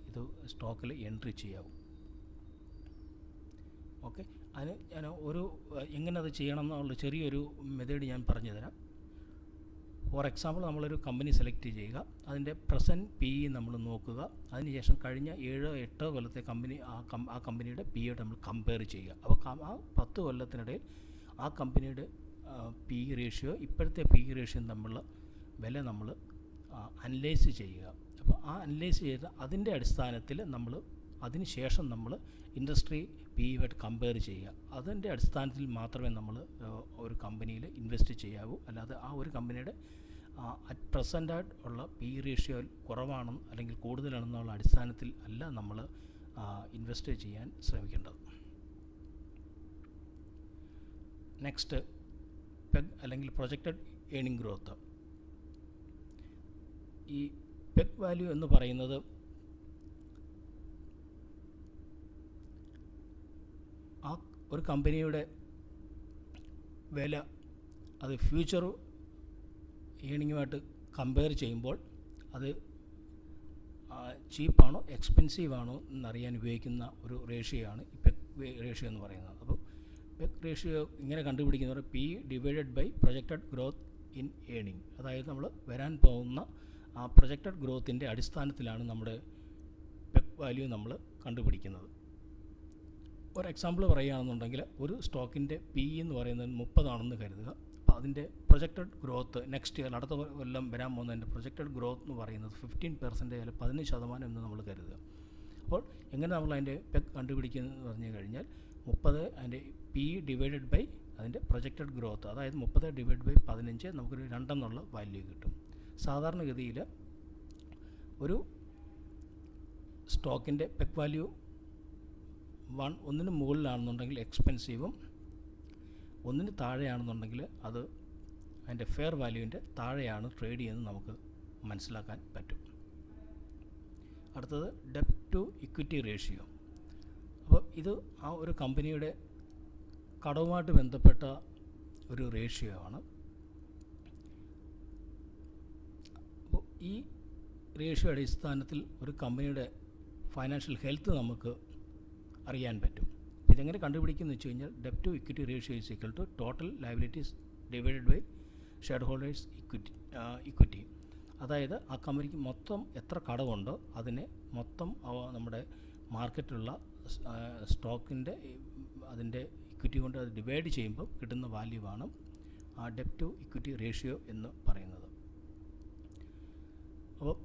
ഇത് സ്റ്റോക്കിൽ എൻട്രി ചെയ്യാവൂ. ഓക്കെ, അതിന് ഞാൻ എങ്ങനെ അത് ചെയ്യണം എന്നുള്ള ചെറിയൊരു മെത്തേഡ് ഞാൻ പറഞ്ഞു തരാം. ഫോർ എക്സാമ്പിൾ നമ്മളൊരു കമ്പനി സെലക്ട് ചെയ്യുക, അതിൻ്റെ പ്രസൻറ്റ് PE നമ്മൾ നോക്കുക, അതിനുശേഷം കഴിഞ്ഞ 7-8 കൊല്ലത്തെ ആ കമ്പനിയുടെ PE നമ്മൾ കമ്പയർ ചെയ്യുക. അപ്പോൾ ആ 10 കൊല്ലത്തിനിടയിൽ ആ കമ്പനിയുടെ PE റേഷ്യോ ഇപ്പോഴത്തെ PE റേഷ്യോ തമ്മിലുള്ള വില നമ്മൾ അനലൈസ് ചെയ്യുക. അപ്പോൾ ആ അനലൈസ് ചെയ്ത് അതിൻ്റെ അടിസ്ഥാനത്തിൽ അതിനുശേഷം നമ്മൾ ഇൻഡസ്ട്രി PE-ആയിട്ട് കമ്പയർ ചെയ്യുക. അതിൻ്റെ അടിസ്ഥാനത്തിൽ മാത്രമേ നമ്മൾ ഒരു കമ്പനിയിൽ ഇൻവെസ്റ്റ് ചെയ്യാവൂ. അല്ലാതെ ആ ഒരു കമ്പനിയുടെ അറ്റ് പ്രസൻ്റായിട്ട് ഉള്ള PE റേഷ്യോ കുറവാണെന്ന് അല്ലെങ്കിൽ കൂടുതലാണെന്നുള്ള അടിസ്ഥാനത്തിൽ അല്ല നമ്മൾ ഇൻവെസ്റ്റ് ചെയ്യാൻ ശ്രമിക്കേണ്ടത്. നെക്സ്റ്റ്, പെഗ് അല്ലെങ്കിൽ പ്രൊജക്റ്റഡ് ഏണിംഗ് ഗ്രോത്ത്. ഈ പെഗ് വാല്യൂ എന്ന് പറയുന്നത് ആ ഒരു കമ്പനിയുടെ വില അത് ഫ്യൂച്ചർ ഏണിങ്ങുമായിട്ട് കമ്പയർ ചെയ്യുമ്പോൾ അത് ചീപ്പാണോ എക്സ്പെൻസീവ് ആണോ എന്നറിയാൻ ഉപയോഗിക്കുന്ന ഒരു റേഷ്യോയാണ് ഈ പെഗ് റേഷ്യോ എന്ന് പറയുന്നത്. അപ്പോൾ പെഗ് റേഷ്യോ ഇങ്ങനെ കണ്ടുപിടിക്കുന്നത് P/by projected growth in earning. അതായത് നമ്മൾ വരാൻ പോകുന്ന ആ പ്രൊജക്റ്റഡ് ഗ്രോത്തിൻ്റെ അടിസ്ഥാനത്തിലാണ് നമ്മുടെ പെഗ് വാല്യൂ നമ്മൾ കണ്ടുപിടിക്കുന്നത്. ഒരു എക്സാമ്പിൾ പറയുകയാണെന്നുണ്ടെങ്കിൽ ഒരു സ്റ്റോക്കിൻ്റെ PE എന്ന് പറയുന്നത് 30 ആണെന്ന് കരുതുക. അപ്പോൾ അതിൻ്റെ പ്രൊജക്റ്റഡ് ഗ്രോത്ത് നെക്സ്റ്റ് ഇയർ അടുത്ത കൊല്ലം വരാൻ പോകുന്നതിൻ്റെ പ്രൊജക്റ്റഡ് ഗ്രോത്ത് എന്ന് പറയുന്നത് 15% അല്ലെങ്കിൽ 15% എന്ന് നമ്മൾ കരുതുക. അപ്പോൾ എങ്ങനെ നമ്മൾ അതിൻ്റെ പെഗ് കണ്ടുപിടിക്കുന്നത് പറഞ്ഞു കഴിഞ്ഞാൽ 30 അതിൻ്റെ P/by അതിൻ്റെ പ്രൊജക്റ്റഡ് ഗ്രോത്ത്, അതായത് 30/15 നമുക്കൊരു 2 എന്നുള്ള വാല്യൂ കിട്ടും. സാധാരണഗതിയിൽ ഒരു സ്റ്റോക്കിൻ്റെ പെഗ് വാല്യൂ 1 മുകളിലാണെന്നുണ്ടെങ്കിൽ എക്സ്പെൻസീവും 1 താഴെയാണെന്നുണ്ടെങ്കിൽ അത് അതിൻ്റെ ഫെയർ വാല്യൂവിൻ്റെ താഴെയാണ് ട്രേഡ് ചെയ്യുന്നത് നമുക്ക് മനസ്സിലാക്കാൻ പറ്റും. അടുത്തത് ഡെപ്റ്റ് ടു ഇക്വിറ്റി റേഷ്യോ. അപ്പോൾ ഇത് ആ ഒരു കമ്പനിയുടെ കടവുമായിട്ട് ബന്ധപ്പെട്ട ഒരു റേഷ്യോ ആണ്. അപ്പോൾ ഈ റേഷ്യോ അടിസ്ഥാനത്തിൽ ഒരു കമ്പനിയുടെ ഫൈനാൻഷ്യൽ ഹെൽത്ത് നമുക്ക് അറിയാൻ പറ്റും. ഇതെങ്ങനെ കണ്ടുപിടിക്കുന്നത് വെച്ച് കഴിഞ്ഞാൽ ഡെപ്റ്റ് to equity ratio is equal to total liabilities divided by share holders equity. അതായത് ആ കമ്പനിക്ക് മൊത്തം എത്ര കടമുണ്ടോ അതിനെ മൊത്തം നമ്മുടെ മാർക്കറ്റിലുള്ള സ്റ്റോക്കിൻ്റെ അതിൻ്റെ ഇക്വിറ്റി കൊണ്ട് അത് ഡിവൈഡ് ചെയ്യുമ്പോൾ കിട്ടുന്ന വാല്യൂവാണ് ആ ഡെറ്റ് ടു ഇക്വിറ്റി റേഷ്യോ എന്ന് പറയുന്നത്. അപ്പോൾ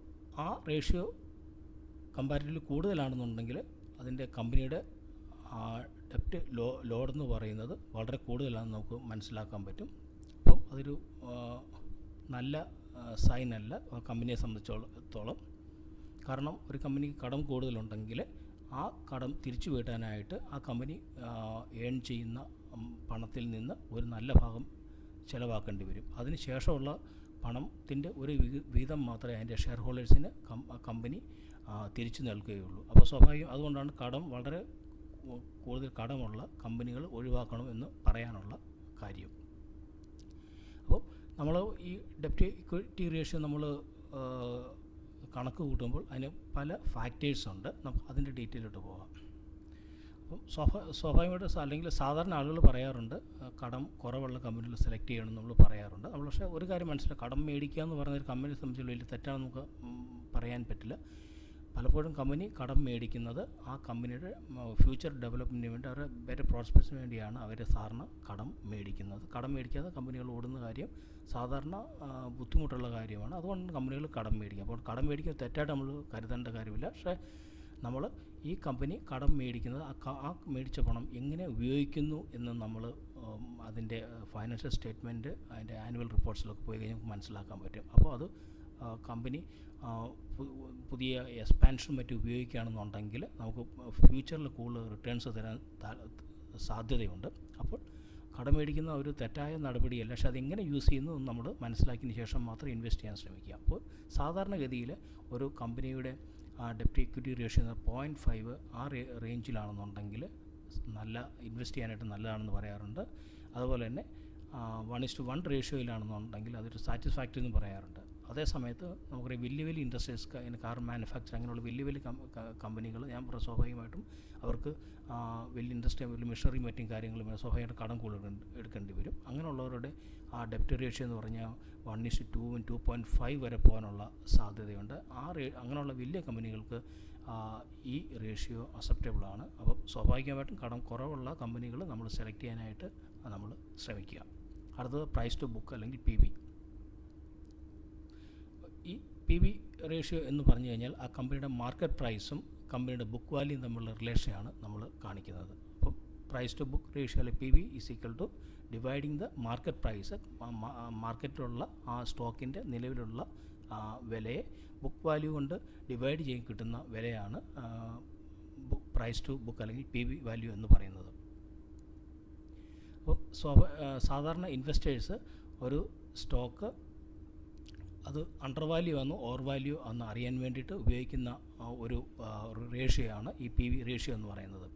ആ റേഷ്യോ കമ്പാരിറ്റീവ്ലി കൂടുതലാണെന്നുണ്ടെങ്കിൽ അതിൻ്റെ കമ്പനിയുടെ ഡെപ്റ്റ് ലോഡെന്ന് പറയുന്നത് വളരെ കൂടുതലാണെന്ന് നമുക്ക് മനസ്സിലാക്കാൻ പറ്റും. അപ്പം അതൊരു നല്ല സൈനല്ല കമ്പനിയെ സംബന്ധിച്ചിടത്തോളം. കാരണം ഒരു കമ്പനിക്ക് കടം കൂടുതലുണ്ടെങ്കിൽ ആ കടം തിരിച്ചു വീട്ടാനായിട്ട് ആ കമ്പനി ഏൺ ചെയ്യുന്ന പണത്തിൽ നിന്ന് ഒരു നല്ല ഭാഗം ചിലവാക്കേണ്ടി വരും. അതിന് ശേഷമുള്ള പണത്തിൻ്റെ ഒരു വീതം മാത്രമേ അതിൻ്റെ ഷെയർ ഹോൾഡേഴ്സിന് കമ്പനി തിരിച്ചു നൽകുകയുള്ളൂ. അപ്പോൾ സ്വാഭാവികം അതുകൊണ്ടാണ് വളരെ കൂടുതൽ കടമുള്ള കമ്പനികൾ ഒഴിവാക്കണം എന്ന് പറയാനുള്ള കാര്യം. അപ്പോൾ നമ്മൾ ഈ ഡെപ്റ്റ് ഇക്വിറ്റി റേഷ്യോ നമ്മൾ കണക്ക് കൂട്ടുമ്പോൾ അതിന് പല ഫാക്ടേഴ്സുണ്ട്. നമുക്ക് അതിൻ്റെ ഡീറ്റെയിലോട്ട് പോകാം. അപ്പം സ്വാഭാവികമായിട്ട് അല്ലെങ്കിൽ സാധാരണ ആളുകൾ പറയാറുണ്ട് കടം കുറവുള്ള കമ്പനികൾ സെലക്ട് ചെയ്യണമെന്ന് നമ്മൾ പറയാറുണ്ട്. നമ്മൾ പക്ഷേ ഒരു കാര്യം മനസ്സിലാക്കുക, കടം മേടിക്കുക എന്ന് പറയുന്നൊരു കമ്പനിയെ സംബന്ധിച്ചുള്ള വലിയ തെറ്റാണെന്ന് നമുക്ക് പറയാൻ പറ്റില്ല. പലപ്പോഴും കമ്പനി കടം മേടിക്കുന്നത് ആ കമ്പനിയുടെ ഫ്യൂച്ചർ ഡെവലപ്മെൻറ്റിന് വേണ്ടി അവരുടെ ബെറ്റർ പ്രോസ്പെക്ട്സിന് വേണ്ടിയാണ് അവർ സാധാരണ കടം മേടിക്കുന്നത്. കടം മേടിക്കാതെ കമ്പനികൾ ഓടുന്ന കാര്യം സാധാരണ ബുദ്ധിമുട്ടുള്ള കാര്യമാണ്. അതുകൊണ്ട് കമ്പനികൾ കടം മേടിക്കും. അപ്പോൾ കടം മേടിക്കുന്നത് തെറ്റായിട്ട് നമ്മൾ കരുതേണ്ട കാര്യമില്ല. പക്ഷേ നമ്മൾ ഈ കമ്പനി കടം മേടിക്കുന്നത് ആ മേടിച്ച പണം എങ്ങനെ ഉപയോഗിക്കുന്നു എന്ന് നമ്മൾ അതിൻ്റെ ഫൈനാൻഷ്യൽ സ്റ്റേറ്റ്മെൻറ്റ് അതിൻ്റെ ആനുവൽ റിപ്പോർട്ട്സിലൊക്കെ പോയി കഴിഞ്ഞാൽ നമുക്ക് മനസ്സിലാക്കാൻ പറ്റും. അപ്പോൾ അത് കമ്പനി പുതിയ എക്സ്പാൻഷൻ മറ്റും ഉപയോഗിക്കുകയാണെന്നുണ്ടെങ്കിൽ നമുക്ക് ഫ്യൂച്ചറിൽ കൂടുതൽ റിട്ടേൺസ് തരാൻ സാധ്യതയുണ്ട്. അപ്പോൾ കടം മേടിക്കുന്ന ഒരു തെറ്റായ നടപടിയല്ല. പക്ഷേ അതെങ്ങനെ യൂസ് ചെയ്യുന്നു എന്ന് നമ്മൾ മനസ്സിലാക്കിയതിന് ശേഷം മാത്രം ഇൻവെസ്റ്റ് ചെയ്യാൻ ശ്രമിക്കുക. അപ്പോൾ സാധാരണഗതിയിൽ ഒരു കമ്പനിയുടെ ഡെപ്റ്റ് ഇക്വിറ്റി റേഷ്യോ 0.5 ആ റേഞ്ചിലാണെന്നുണ്ടെങ്കിൽ നല്ല ഇൻവെസ്റ്റ് ചെയ്യാനായിട്ട് നല്ലതാണെന്ന് പറയാറുണ്ട്. അതുപോലെ തന്നെ 1:1 റേഷ്യോയിലാണെന്നുണ്ടെങ്കിൽ അതൊരു സാറ്റിസ്ഫാക്ടറി എന്ന് പറയാറുണ്ട്. അതേ സമയത്ത് നമുക്കറിയാം വലിയ ഇൻഡസ്ട്രീസ്, കാർ മാനുഫാക്ചർ അങ്ങനെയുള്ള വലിയ കമ്പനികൾ സ്വാഭാവികമായിട്ടും അവർക്ക് വലിയ ഇൻഡസ്ട്രി വലിയ മെഷീനറി മറ്റും കാര്യങ്ങളും സ്വാഭാവികമായിട്ട് കടം കൂടുതൽ എടുക്കേണ്ടി വരും. അങ്ങനെയുള്ളവരുടെ ആ ഡെപ്റ്റ് റേഷ്യോ എന്ന് പറഞ്ഞാൽ 1:2 2.5 വരെ പോകാനുള്ള സാധ്യതയുണ്ട്. അങ്ങനെയുള്ള വലിയ കമ്പനികൾക്ക് ഈ റേഷ്യോ അക്സെപ്റ്റബിളാണ്. അപ്പോൾ സ്വാഭാവികമായിട്ടും കടം കുറവുള്ള കമ്പനികൾ നമ്മൾ സെലക്ട് ചെയ്യാനായിട്ട് നമ്മൾ ശ്രമിക്കുക. അടുത്തത് പ്രൈസ് ടു ബുക്ക് അല്ലെങ്കിൽ PB. ഈ PB റേഷ്യോ എന്ന് പറഞ്ഞു കഴിഞ്ഞാൽ ആ കമ്പനിയുടെ മാർക്കറ്റ് പ്രൈസും കമ്പനിയുടെ ബുക്ക് വാല്യൂയും തമ്മിലുള്ള റിലേഷനാണ് നമ്മൾ കാണിക്കുന്നത്. അപ്പം പ്രൈസ് ടു ബുക്ക് റേഷ്യോ അല്ലെങ്കിൽ PB is equal to dividing the market price, മാർക്കറ്റിലുള്ള ആ സ്റ്റോക്കിൻ്റെ നിലവിലുള്ള വിലയെ ബുക്ക് വാല്യൂ കൊണ്ട് ഡിവൈഡ് ചെയ്ത് കിട്ടുന്ന വിലയാണ് പ്രൈസ് ടു ബുക്ക് അല്ലെങ്കിൽ PB വാല്യൂ എന്ന് പറയുന്നത്. അപ്പോൾ സാധാരണ ഇൻവെസ്റ്റേഴ്സ് ഒരു സ്റ്റോക്ക് അത് അണ്ടർ വാല്യൂ ആണോ ഓവർ വാല്യൂ ആണെന്ന് അറിയാൻ വേണ്ടിയിട്ട് ഉപയോഗിക്കുന്ന ഒരു റേഷ്യോ ആണ് ഈ PB റേഷ്യോ എന്ന് പറയുന്നത്.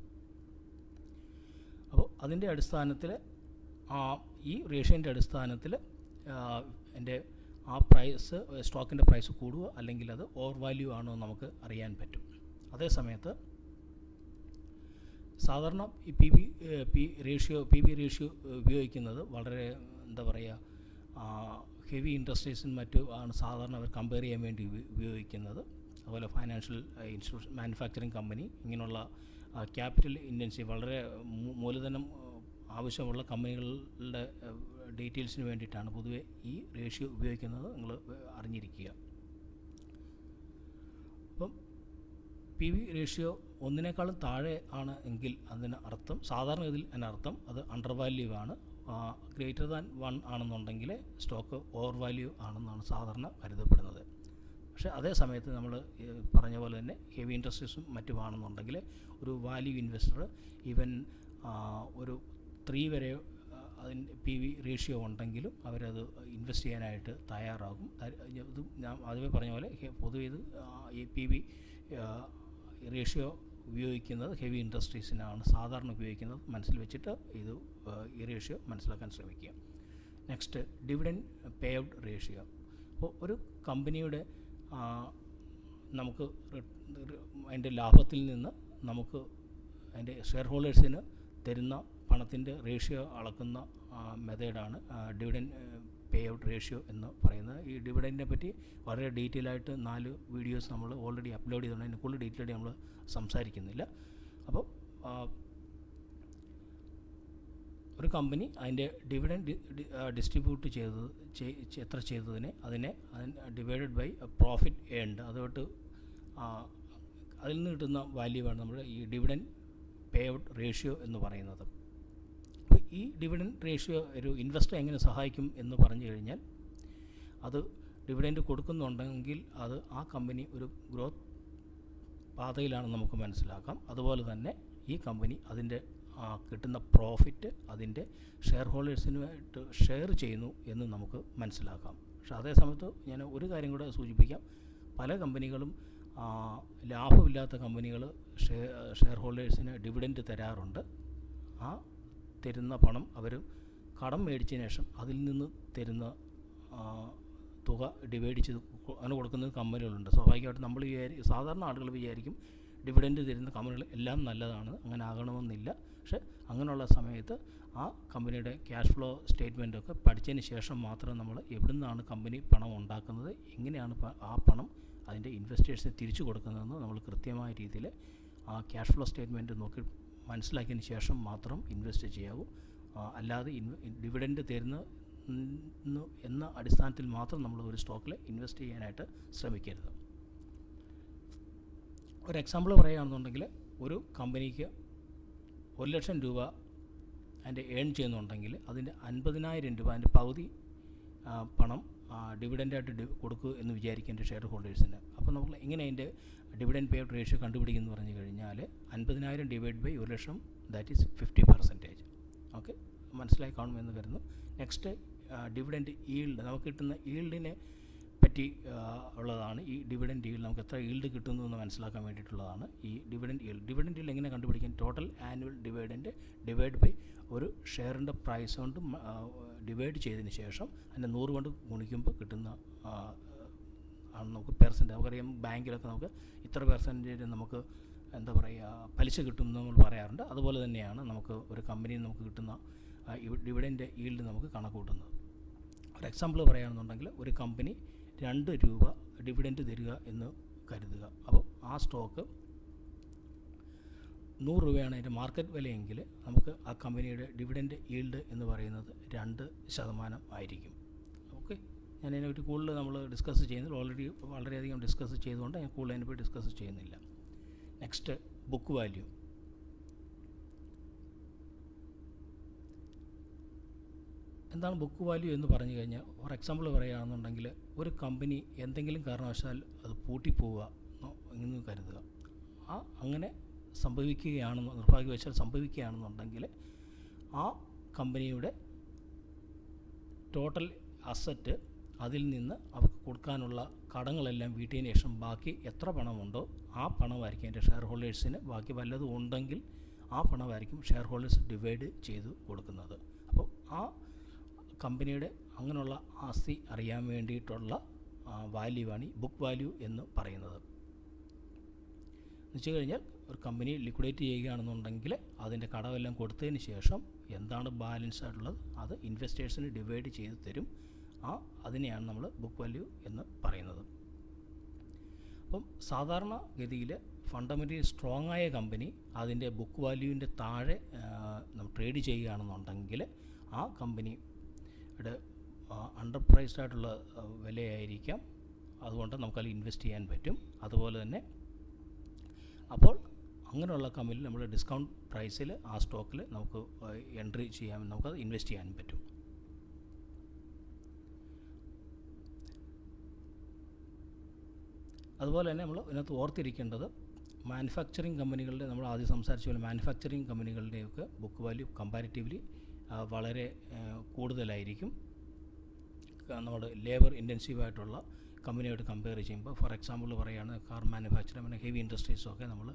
അപ്പോൾ അതിൻ്റെ അടിസ്ഥാനത്തിൽ ഈ റേഷ്യോൻ്റെ അടിസ്ഥാനത്തിൽ എൻ്റെ ആ പ്രൈസ് സ്റ്റോക്കിൻ്റെ പ്രൈസ് കൂടുക അല്ലെങ്കിൽ അത് ഓവർ വാല്യൂ ആണോ നമുക്ക് അറിയാൻ പറ്റും. അതേ സമയത്ത് സാധാരണ ഈ PB റേഷ്യോ ഉപയോഗിക്കുന്നത് വളരെ എന്താ പറയുക ഹെവി ഇൻഡസ്ട്രീസും മറ്റും ആണ് സാധാരണ അവർ കമ്പയർ ചെയ്യാൻ വേണ്ടി ഉപയോഗിക്കുന്നത്. അതുപോലെ ഫൈനാൻഷ്യൽ ഇൻസ്റ്റിറ്റ്യൂഷൻ, മാനുഫാക്ചറിങ് കമ്പനി, ഇങ്ങനെയുള്ള ക്യാപിറ്റൽ ഇൻറ്റൻസീവ് വളരെ മൂലധനം ആവശ്യമുള്ള കമ്പനികളുടെ ഡീറ്റെയിൽസിന് വേണ്ടിയിട്ടാണ് പൊതുവെ ഈ റേഷ്യോ ഉപയോഗിക്കുന്നത്. നിങ്ങൾ അറിഞ്ഞിരിക്കുക. അപ്പം PB റേഷ്യോ 1 താഴെ ആണ് എങ്കിൽ സാധാരണ ഇതിൽ അതിനർത്ഥം അത് അണ്ടർ വാല്യൂ ആണ്. ഗ്രേറ്റർ ദാൻ 1 ആണെന്നുണ്ടെങ്കിൽ സ്റ്റോക്ക് ഓവർ വാല്യൂ ആണെന്നാണ് സാധാരണ കരുതപ്പെടുന്നത്. പക്ഷേ അതേ സമയത്ത് നമ്മൾ പറഞ്ഞ പോലെ തന്നെ ഹെവി ഇൻഡസ്ട്രീസും മറ്റുമാണെന്നുണ്ടെങ്കിൽ ഒരു വാല്യൂ ഇൻവെസ്റ്റർ ഈവൻ ഒരു 3 വരെ അതിൻ്റെ PB റേഷ്യോ ഉണ്ടെങ്കിലും അവരത് ഇൻവെസ്റ്റ് ചെയ്യാനായിട്ട് തയ്യാറാകും. ഇത് ഞാൻ ആദ്യമേ പറഞ്ഞ പോലെ പൊതുവെ ഇത് ഈ PB റേഷ്യോ ഉപയോഗിക്കുന്നത് ഹെവി ഇൻഡസ്ട്രീസിനാണ് സാധാരണ ഉപയോഗിക്കുന്നത്. മനസ്സിൽ വെച്ചിട്ട് ഈ റേഷ്യോ മനസ്സിലാക്കാൻ ശ്രമിക്കുക. Next, dividend pay out ratio. അപ്പോൾ ഒരു കമ്പനിയുടെ നമുക്ക് അതിൻ്റെ ലാഭത്തിൽ നിന്ന് നമുക്ക് അതിൻ്റെ ഷെയർ ഹോൾഡേഴ്സിന് തരുന്ന പണത്തിൻ്റെ റേഷ്യോ അളക്കുന്ന മെത്തേഡാണ് ഡിവിഡൻഡ് പേ ഔട്ട് റേഷ്യോ എന്ന് പറയുന്നത്. ഈ ഡിവിഡൻറ്റിനെ പറ്റി വളരെ ഡീറ്റെയിൽ ആയിട്ട് 4 വീഡിയോസ് നമ്മൾ ഓൾറെഡി അപ്ലോഡ് ചെയ്തിട്ടുണ്ട്. അതിന് കൂടുതൽ ഡീറ്റെയിൽ ആയിട്ട് നമ്മൾ സംസാരിക്കുന്നില്ല. അപ്പോൾ ഒരു കമ്പനി അതിൻ്റെ ഡിവിഡൻറ്റ് ഡിസ്ട്രിബ്യൂട്ട് എത്ര ചെയ്തതിനെ അതിനെ ഡിവൈഡഡ് ബൈ പ്രോഫിറ്റ് ഏൺഡ്, അതുകൊണ്ട് അതിൽ നിന്ന് കിട്ടുന്ന വാല്യൂവാണ് നമ്മുടെ ഈ ഡിവിഡൻറ്റ് പേ ഔട്ട് റേഷ്യോ എന്ന് പറയുന്നത്. അപ്പോൾ ഈ ഡിവിഡൻറ്റ് റേഷ്യോ ഒരു ഇൻവെസ്റ്റർ എങ്ങനെ സഹായിക്കും എന്ന് പറഞ്ഞു കഴിഞ്ഞാൽ, അത് ഡിവിഡൻറ്റ് കൊടുക്കുന്നുണ്ടെങ്കിൽ അത് ആ കമ്പനി ഒരു ഗ്രോത്ത് പാതയിലാണെന്ന് നമുക്ക് മനസ്സിലാക്കാം. അതുപോലെ തന്നെ ഈ കമ്പനി അതിൻ്റെ കിട്ടുന്ന പ്രോഫിറ്റ് അതിൻ്റെ ഷെയർ ഹോൾഡേഴ്സിനുമായിട്ട് ഷെയർ ചെയ്യുന്നു എന്ന് നമുക്ക് മനസ്സിലാക്കാം. പക്ഷേ അതേ സമയത്ത് ഞാൻ ഒരു കാര്യം കൂടെ സൂചിപ്പിക്കാം. പല കമ്പനികളും ലാഭമില്ലാത്ത കമ്പനികൾ ഷെയർ ഹോൾഡേഴ്സിന് ഡിവിഡൻറ്റ് തരാറുണ്ട്. ആ തരുന്ന പണം അവർ കടം മേടിച്ചതിന് ശേഷം അതിൽ നിന്ന് തരുന്ന തുക ഡിവൈഡ് ചെയ്ത് അങ്ങനെ കൊടുക്കുന്ന കമ്പനികളുണ്ട്. സ്വാഭാവികമായിട്ട് നമ്മൾ സാധാരണ ആളുകൾ വിചാരിക്കും ഡിവിഡൻറ്റ് തരുന്ന കമ്പനികൾ എല്ലാം നല്ലതാണ്, അങ്ങനെ ആകണമെന്നില്ല. പക്ഷേ അങ്ങനെയുള്ള സമയത്ത് ആ കമ്പനിയുടെ ക്യാഷ് ഫ്ലോ സ്റ്റേറ്റ്മെൻറ്റൊക്കെ പഠിച്ചതിന് ശേഷം മാത്രം നമ്മൾ എവിടെ നിന്നാണ് കമ്പനി പണം ഉണ്ടാക്കുന്നത്, എങ്ങനെയാണ് ആ പണം അതിൻ്റെ ഇൻവെസ്റ്റേഴ്സിന് തിരിച്ചു കൊടുക്കുന്നതെന്ന് നമ്മൾ കൃത്യമായ രീതിയിൽ ആ ക്യാഷ് ഫ്ലോ സ്റ്റേറ്റ്മെൻറ്റ് നോക്കി മനസ്സിലാക്കിയതിന് ശേഷം മാത്രം ഇൻവെസ്റ്റ് ചെയ്യാവൂ. അല്ലാതെ ഡിവിഡൻറ്റ് തരുന്ന എന്ന അടിസ്ഥാനത്തിൽ മാത്രം നമ്മൾ ഒരു സ്റ്റോക്കിൽ ഇൻവെസ്റ്റ് ചെയ്യാനായിട്ട് ശ്രമിക്കരുത്. ഒരു എക്സാമ്പിൾ പറയുകയാണെന്നുണ്ടെങ്കിൽ, ഒരു കമ്പനിക്ക് 1,00,000 രൂപ അതിൻ്റെ ഏൺ ചെയ്യുന്നുണ്ടെങ്കിൽ അതിൻ്റെ 50,000 രൂപ അതിൻ്റെ പകുതി പണം ഡിവിഡൻ്റായിട്ട് കൊടുക്കുക എന്ന് വിചാരിക്കേണ്ട ഷെയർ ഹോൾഡേഴ്സിന്. അപ്പോൾ നമ്മൾ എങ്ങനെ അതിൻ്റെ ഡിവിഡൻറ്റ് പേ ഔട്ട് റേഷ്യോ കണ്ടുപിടിക്കുന്നു പറഞ്ഞു കഴിഞ്ഞാൽ 50,000 divide by 1,00,000, that is 50%. Okay, മനസ്സിലായി കാണുമെന്ന് കരുതുന്നു. നെക്സ്റ്റ് ഡിവിഡൻറ്റ് ഈൽഡ്, നമുക്ക് കിട്ടുന്ന ഈൽഡിനെ പറ്റി ഉള്ളതാണ്. ഈ ഡിവിഡൻറ്റ് ഈൽഡ് നമുക്ക് എത്ര ഈൽഡ് കിട്ടുന്നു എന്ന് മനസ്സിലാക്കാൻ വേണ്ടിയിട്ടുള്ളതാണ് ഈ ഡിവിഡൻറ്റ് ഈൽഡ്. ഡിവിഡൻറ്റ് ഈൽഡ് എങ്ങനെ കണ്ടുപിടിക്കാൻ? Total annual dividend divide by ഒരു ഷെയറിൻ്റെ പ്രൈസ് കൊണ്ട് ഡിവൈഡ് ചെയ്തതിന് ശേഷം അതിൻ്റെ 100 കൊണ്ട് ഗുണിക്കുമ്പോൾ കിട്ടുന്ന ആണ് നമുക്ക് പെർസെൻറ്റ്. നമുക്കറിയാം ബാങ്കിലൊക്കെ നമുക്ക് ഇത്ര പെർസെൻറ്റേജ് നമുക്ക് എന്താ പറയുക പലിശ കിട്ടുമെന്ന് നമ്മൾ പറയാറുണ്ട്. അതുപോലെ തന്നെയാണ് നമുക്ക് ഒരു കമ്പനിയിൽ നമുക്ക് കിട്ടുന്ന ഡിവിഡൻറ്റ് ഈൽഡ് നമുക്ക് കണക്ക് കൂട്ടുന്നത്. ഒരു എക്സാമ്പിൾ പറയുകയാണെന്നുണ്ടെങ്കിൽ, ഒരു കമ്പനി 2 രൂപ ഡിവിഡൻറ്റ് തരിക എന്ന് കരുതുക. അപ്പോൾ ആ സ്റ്റോക്ക് 100 രൂപയാണ് അതിൻ്റെ മാർക്കറ്റ് വിലയെങ്കിൽ നമുക്ക് ആ കമ്പനിയുടെ ഡിവിഡൻറ്റ് ഈൽഡ് എന്ന് പറയുന്നത് 2% ആയിരിക്കും. ഓക്കെ, ഞാൻ അതിനെപ്പറ്റി കൂടുതൽ നമ്മൾ ഡിസ്കസ് ചെയ്യുന്നത് ഓൾറെഡി വളരെയധികം ഡിസ്കസ് ചെയ്തുകൊണ്ട് ഞാൻ കൂടുതൽ അതിനെപ്പറ്റി ഡിസ്കസ് ചെയ്യുന്നില്ല. Next, book value. എന്താണ് ബുക്ക് വാല്യൂ എന്ന് പറഞ്ഞു കഴിഞ്ഞാൽ, ഫോർ എക്സാമ്പിൾ പറയുകയാണെന്നുണ്ടെങ്കിൽ, ഒരു കമ്പനി എന്തെങ്കിലും കാരണവശാൽ അത് പൂട്ടിപ്പോവുക എന്ന് കരുതുക. അങ്ങനെ സംഭവിക്കുകയാണെന്ന് നിർഭാഗ്യവശാൽ സംഭവിക്കുകയാണെന്നുണ്ടെങ്കിൽ ആ കമ്പനിയുടെ ടോട്ടൽ അസറ്റ്, അതിൽ നിന്ന് അവർക്ക് കൊടുക്കാനുള്ള കടങ്ങളെല്ലാം വീട്ടിയതിന് ശേഷം ബാക്കി എത്ര പണമുണ്ടോ ആ പണമായിരിക്കും എൻ്റെ ഷെയർ ഹോൾഡേഴ്സിന്, ബാക്കി വല്ലതും ഉണ്ടെങ്കിൽ ആ പണമായിരിക്കും ഷെയർ ഹോൾഡേഴ്സ് ഡിവൈഡ് ചെയ്ത് കൊടുക്കുന്നത്. അപ്പോൾ ആ കമ്പനിയുടെ അങ്ങനെയുള്ള ആസ്തി അറിയാൻ വേണ്ടിയിട്ടുള്ള വാല്യൂവാണ് ഈ ബുക്ക് വാല്യൂ എന്ന് പറയുന്നത്. എന്ന് വെച്ച് കഴിഞ്ഞാൽ, ഒരു കമ്പനി ലിക്വിഡേറ്റ് ചെയ്യുകയാണെന്നുണ്ടെങ്കിൽ അതിൻ്റെ കടമെല്ലാം കൊടുത്തതിന് ശേഷം എന്താണ് ബാലൻസ് ആയിട്ടുള്ളത് അത് ഇൻവെസ്റ്റേഴ്സിന് ഡിവൈഡ് ചെയ്ത് തരും. അതിനെയാണ് നമ്മൾ ബുക്ക് വാല്യൂ എന്ന് പറയുന്നത്. അപ്പം സാധാരണ ഗതിയിൽ ഫണ്ടമെൻ്റലി സ്ട്രോങ് ആയ കമ്പനി അതിൻ്റെ ബുക്ക് വാല്യൂവിൻ്റെ താഴെ നമ്മൾ ട്രേഡ് ചെയ്യുകയാണെന്നുണ്ടെങ്കിൽ ആ കമ്പനിയുടെ അണ്ടർ പ്രൈസ്ഡ് ആയിട്ടുള്ള വിലയായിരിക്കാം, അതുകൊണ്ട് നമുക്കതിൽ ഇൻവെസ്റ്റ് ചെയ്യാൻ പറ്റും. അതുപോലെ തന്നെ അപ്പോൾ അങ്ങനെയുള്ള കമ്പനിയിൽ നമ്മൾ ഡിസ്കൗണ്ട് പ്രൈസിൽ ആ സ്റ്റോക്കിൽ നമുക്ക് എൻട്രി ചെയ്യാൻ, നമുക്കത് ഇൻവെസ്റ്റ് ചെയ്യാൻ പറ്റും. അതുപോലെ തന്നെ നമ്മൾ ഇതിനകത്ത് ഓർത്തിരിക്കേണ്ടത്, മാനുഫാക്ചറിങ് കമ്പനികളുടെ, നമ്മൾ ആദ്യം സംസാരിച്ച പോലെ മാനുഫാക്ചറിങ് കമ്പനികളുടെയൊക്കെ ബുക്ക് വാല്യൂ കമ്പാരിറ്റീവ്ലി വളരെ കൂടുതലായിരിക്കും നമ്മുടെ ലേബർ ഇൻറ്റൻസീവായിട്ടുള്ള കമ്പനിയായിട്ട് കമ്പയർ ചെയ്യുമ്പോൾ. ഫോർ എക്സാമ്പിൾ പറയുകയാണ്, കാർ മാനുഫാക്ചറിങ്, പിന്നെ ഹെവി ഇൻഡസ്ട്രീസൊക്കെ നമ്മൾ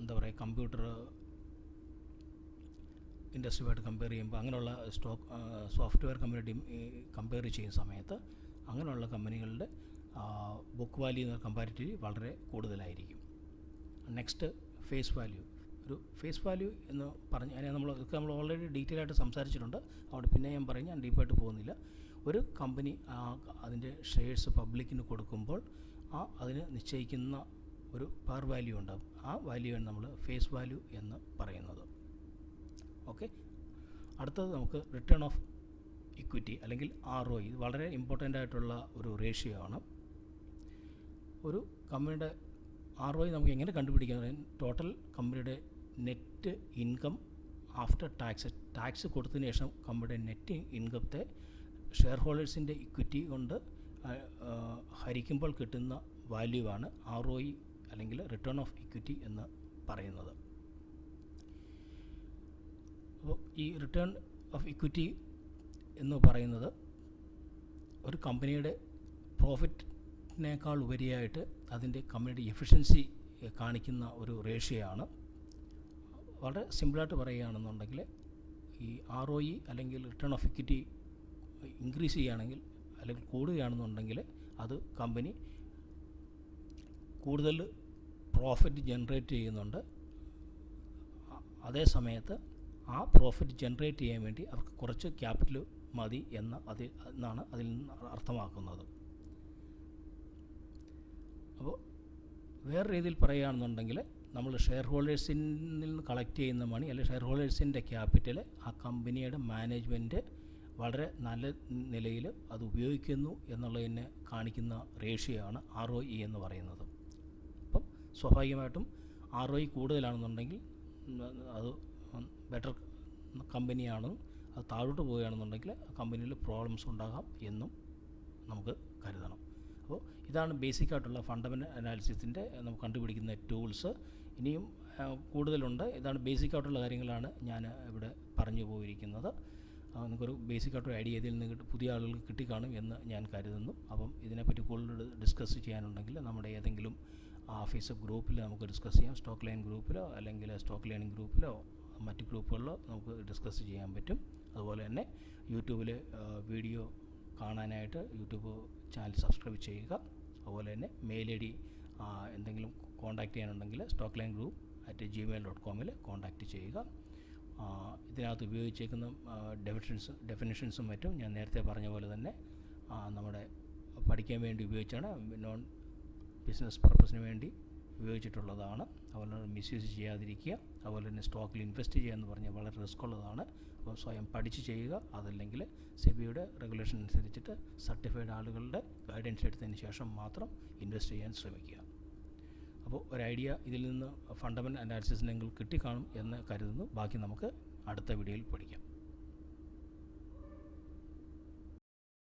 എന്താ പറയുക കമ്പ്യൂട്ടർ ഇൻഡസ്ട്രിയുമായിട്ട് കമ്പയർ ചെയ്യുമ്പോൾ, അങ്ങനെയുള്ള സോഫ്റ്റ്വെയർ കമ്പനി കമ്പയർ ചെയ്യുന്ന സമയത്ത് അങ്ങനെയുള്ള കമ്പനികളുടെ ബുക്ക് വാല്യൂ കമ്പാരിറ്റീവ്ലി വളരെ കൂടുതലായിരിക്കും. Next, face value. ഒരു ഫേസ് വാല്യൂ എന്ന് പറഞ്ഞ് അതിനെ നമ്മൾ ഓൾറെഡി ഡീറ്റെയിൽ ആയിട്ട് സംസാരിച്ചിട്ടുണ്ട്. അതുകൊണ്ട് പിന്നെ ഞാൻ പറയും, ഞാൻ ഡീപ്പായിട്ട് പോകുന്നില്ല. ഒരു കമ്പനി അതിൻ്റെ ഷെയർസ് പബ്ലിക്കിന് കൊടുക്കുമ്പോൾ അതിന് നിശ്ചയിക്കുന്ന ഒരു പെർ വാല്യൂ ഉണ്ടാകും. ആ വാല്യൂവാണ് നമ്മൾ ഫേസ് വാല്യൂ എന്ന് പറയുന്നത്. ഓക്കെ, അടുത്തത് നമുക്ക് റിട്ടേൺ ഓഫ് ഇക്വിറ്റി അല്ലെങ്കിൽ ROE. ഇത് വളരെ ഇമ്പോർട്ടൻ്റ് ആയിട്ടുള്ള ഒരു റേഷ്യോ ആണ്. ഒരു കമ്പനിയുടെ ROE നമുക്ക് എങ്ങനെ കണ്ടുപിടിക്കാൻ? ടോട്ടൽ കമ്പനിയുടെ നെറ്റ് ഇൻകം ആഫ്റ്റർ ടാക്സ് കൊടുത്തതിന് ശേഷം കമ്പനിയുടെ നെറ്റ് ഇൻകത്തെ ഷെയർ ഹോൾഡേഴ്സിൻ്റെ ഇക്വിറ്റി കൊണ്ട് ഹരിക്കുമ്പോൾ കിട്ടുന്ന വാല്യൂ ആണ് ROE അല്ലെങ്കിൽ റിട്ടേൺ ഓഫ് ഇക്വിറ്റി എന്ന് പറയുന്നത്. അപ്പോൾ ഈ റിട്ടേൺ ഓഫ് ഇക്വിറ്റി എന്ന് പറയുന്നത് ഒരു കമ്പനിയുടെ പ്രോഫിറ്റിനേക്കാൾ ഉപരിയായിട്ട് അതിൻ്റെ കമ്പനിയുടെ എഫിഷ്യൻസി കാണിക്കുന്ന ഒരു റേഷ്യോ ആണ്. വളരെ സിമ്പിളായിട്ട് പറയുകയാണെന്നുണ്ടെങ്കിൽ ഈ ROE അല്ലെങ്കിൽ റിട്ടേൺ ഓഫ് ഇക്വിറ്റി ഇൻക്രീസ് ചെയ്യുകയാണെങ്കിൽ അല്ലെങ്കിൽ കൂടുകയാണെന്നുണ്ടെങ്കിൽ അത് കമ്പനി കൂടുതൽ പ്രോഫിറ്റ് ജനറേറ്റ് ചെയ്യുന്നുണ്ട്. അതേ സമയത്ത് ആ പ്രോഫിറ്റ് ജനറേറ്റ് ചെയ്യാൻ വേണ്ടി അവർക്ക് കുറച്ച് ക്യാപിറ്റൽ മതി എന്നാണ് അതിൽ നിന്ന് അർത്ഥമാക്കുന്നത്. അപ്പോൾ വേറെ രീതിയിൽ പറയുകയാണെന്നുണ്ടെങ്കിൽ നമ്മൾ ഷെയർ ഹോൾഡേഴ്സിൽ നിന്ന് കളക്ട് ചെയ്യുന്ന മണി അല്ലെങ്കിൽ ഷെയർ ഹോൾഡേഴ്സിൻ്റെ ക്യാപിറ്റൽ ആ കമ്പനിയുടെ മാനേജ്മെൻറ്റ് വളരെ നല്ല നിലയിൽ അത് ഉപയോഗിക്കുന്നു എന്നുള്ളതിനെ കാണിക്കുന്ന റേഷ്യോ ആണ് ROE എന്ന് പറയുന്നത്. അപ്പം സ്വാഭാവികമായിട്ടും ROE കൂടുതലാണെന്നുണ്ടെങ്കിൽ അത് ബെറ്റർ കമ്പനിയാണ്. അത് താഴോട്ട് പോവുകയാണെന്നുണ്ടെങ്കിൽ ആ കമ്പനിയിൽ പ്രോബ്ലംസ് ഉണ്ടാകാം എന്നും നമുക്ക് കരുതണം. അപ്പോൾ ഇതാണ് ബേസിക്കായിട്ടുള്ള ഫണ്ടമെൻ്റൽ അനാലിസിസിൻ്റെ നമുക്ക് കണ്ടുപിടിക്കുന്ന ടൂൾസ്. ഇനിയും കൂടുതലുണ്ട്. ഇതാണ് ബേസിക്കായിട്ടുള്ള കാര്യങ്ങളാണ് ഞാൻ ഇവിടെ പറഞ്ഞു പോയിരിക്കുന്നത്. നിങ്ങൾക്കൊരു ബേസിക്കായിട്ടൊരു ഐഡിയ ഇതിൽ നിന്ന് പുതിയ ആളുകൾക്ക് കിട്ടിക്കാണും എന്ന് ഞാൻ കരുതുന്നു. അപ്പം ഇതിനെപ്പറ്റി കൂടുതൽ ഡിസ്കസ് ചെയ്യാനുണ്ടെങ്കിൽ നമ്മുടെ ഏതെങ്കിലും ഫേസ്ബുക്ക് ഗ്രൂപ്പിൽ നമുക്ക് ഡിസ്കസ് ചെയ്യാം. സ്റ്റോക്ക് ലൈൻ ഗ്രൂപ്പിലോ അല്ലെങ്കിൽ സ്റ്റോക്ക് ലേണിംഗ് ഗ്രൂപ്പിലോ മറ്റ് ഗ്രൂപ്പുകളിലോ നമുക്ക് ഡിസ്കസ് ചെയ്യാൻ പറ്റും. അതുപോലെ തന്നെ യൂട്യൂബിൽ വീഡിയോ കാണാനായിട്ട് യൂട്യൂബ് ചാനൽ സബ്സ്ക്രൈബ് ചെയ്യുക. അതുപോലെ തന്നെ മെയിൽ ID എന്തെങ്കിലും കോൺടാക്റ്റ് ചെയ്യാനുണ്ടെങ്കിൽ സ്റ്റോക്ക് ലൈൻ group@gmail.com കോൺടാക്റ്റ് ചെയ്യുക. ഇതിനകത്ത് ഉപയോഗിച്ചേക്കുന്ന ഡെഫിനിഷൻസും മറ്റും ഞാൻ നേരത്തെ പറഞ്ഞ പോലെ തന്നെ നമ്മുടെ പഠിക്കാൻ വേണ്ടി ഉപയോഗിച്ചാണ്, നോൺ ബിസിനസ് പർപ്പസിന് വേണ്ടി ഉപയോഗിച്ചിട്ടുള്ളതാണ്. അതുപോലെ തന്നെ മിസ്യൂസ് ചെയ്യാതിരിക്കുക. അതുപോലെ തന്നെ സ്റ്റോക്കിൽ ഇൻവെസ്റ്റ് ചെയ്യുക എന്ന് പറഞ്ഞാൽ വളരെ റിസ്ക് ഉള്ളതാണ്. അപ്പോൾ സ്വയം പഠിച്ച് ചെയ്യുക. അതല്ലെങ്കിൽ സെബിയുടെ റെഗുലേഷൻ അനുസരിച്ചിട്ട് സർട്ടിഫൈഡ് ആളുകളുടെ ഗൈഡൻസ് എടുത്തതിന് ശേഷം മാത്രം ഇൻവെസ്റ്റ് ചെയ്യാൻ ശ്രമിക്കുക. അപ്പോൾ ഒരു ഐഡിയ ഇതിൽ നിന്ന് ഫണ്ടമെൻ്റൽ അനാലിസിസ് നിങ്ങൾക്ക് കിട്ടിക്കാണും എന്ന് കരുതുന്നു. ബാക്കി നമുക്ക് അടുത്ത വീഡിയോയിൽ പഠിക്കാം.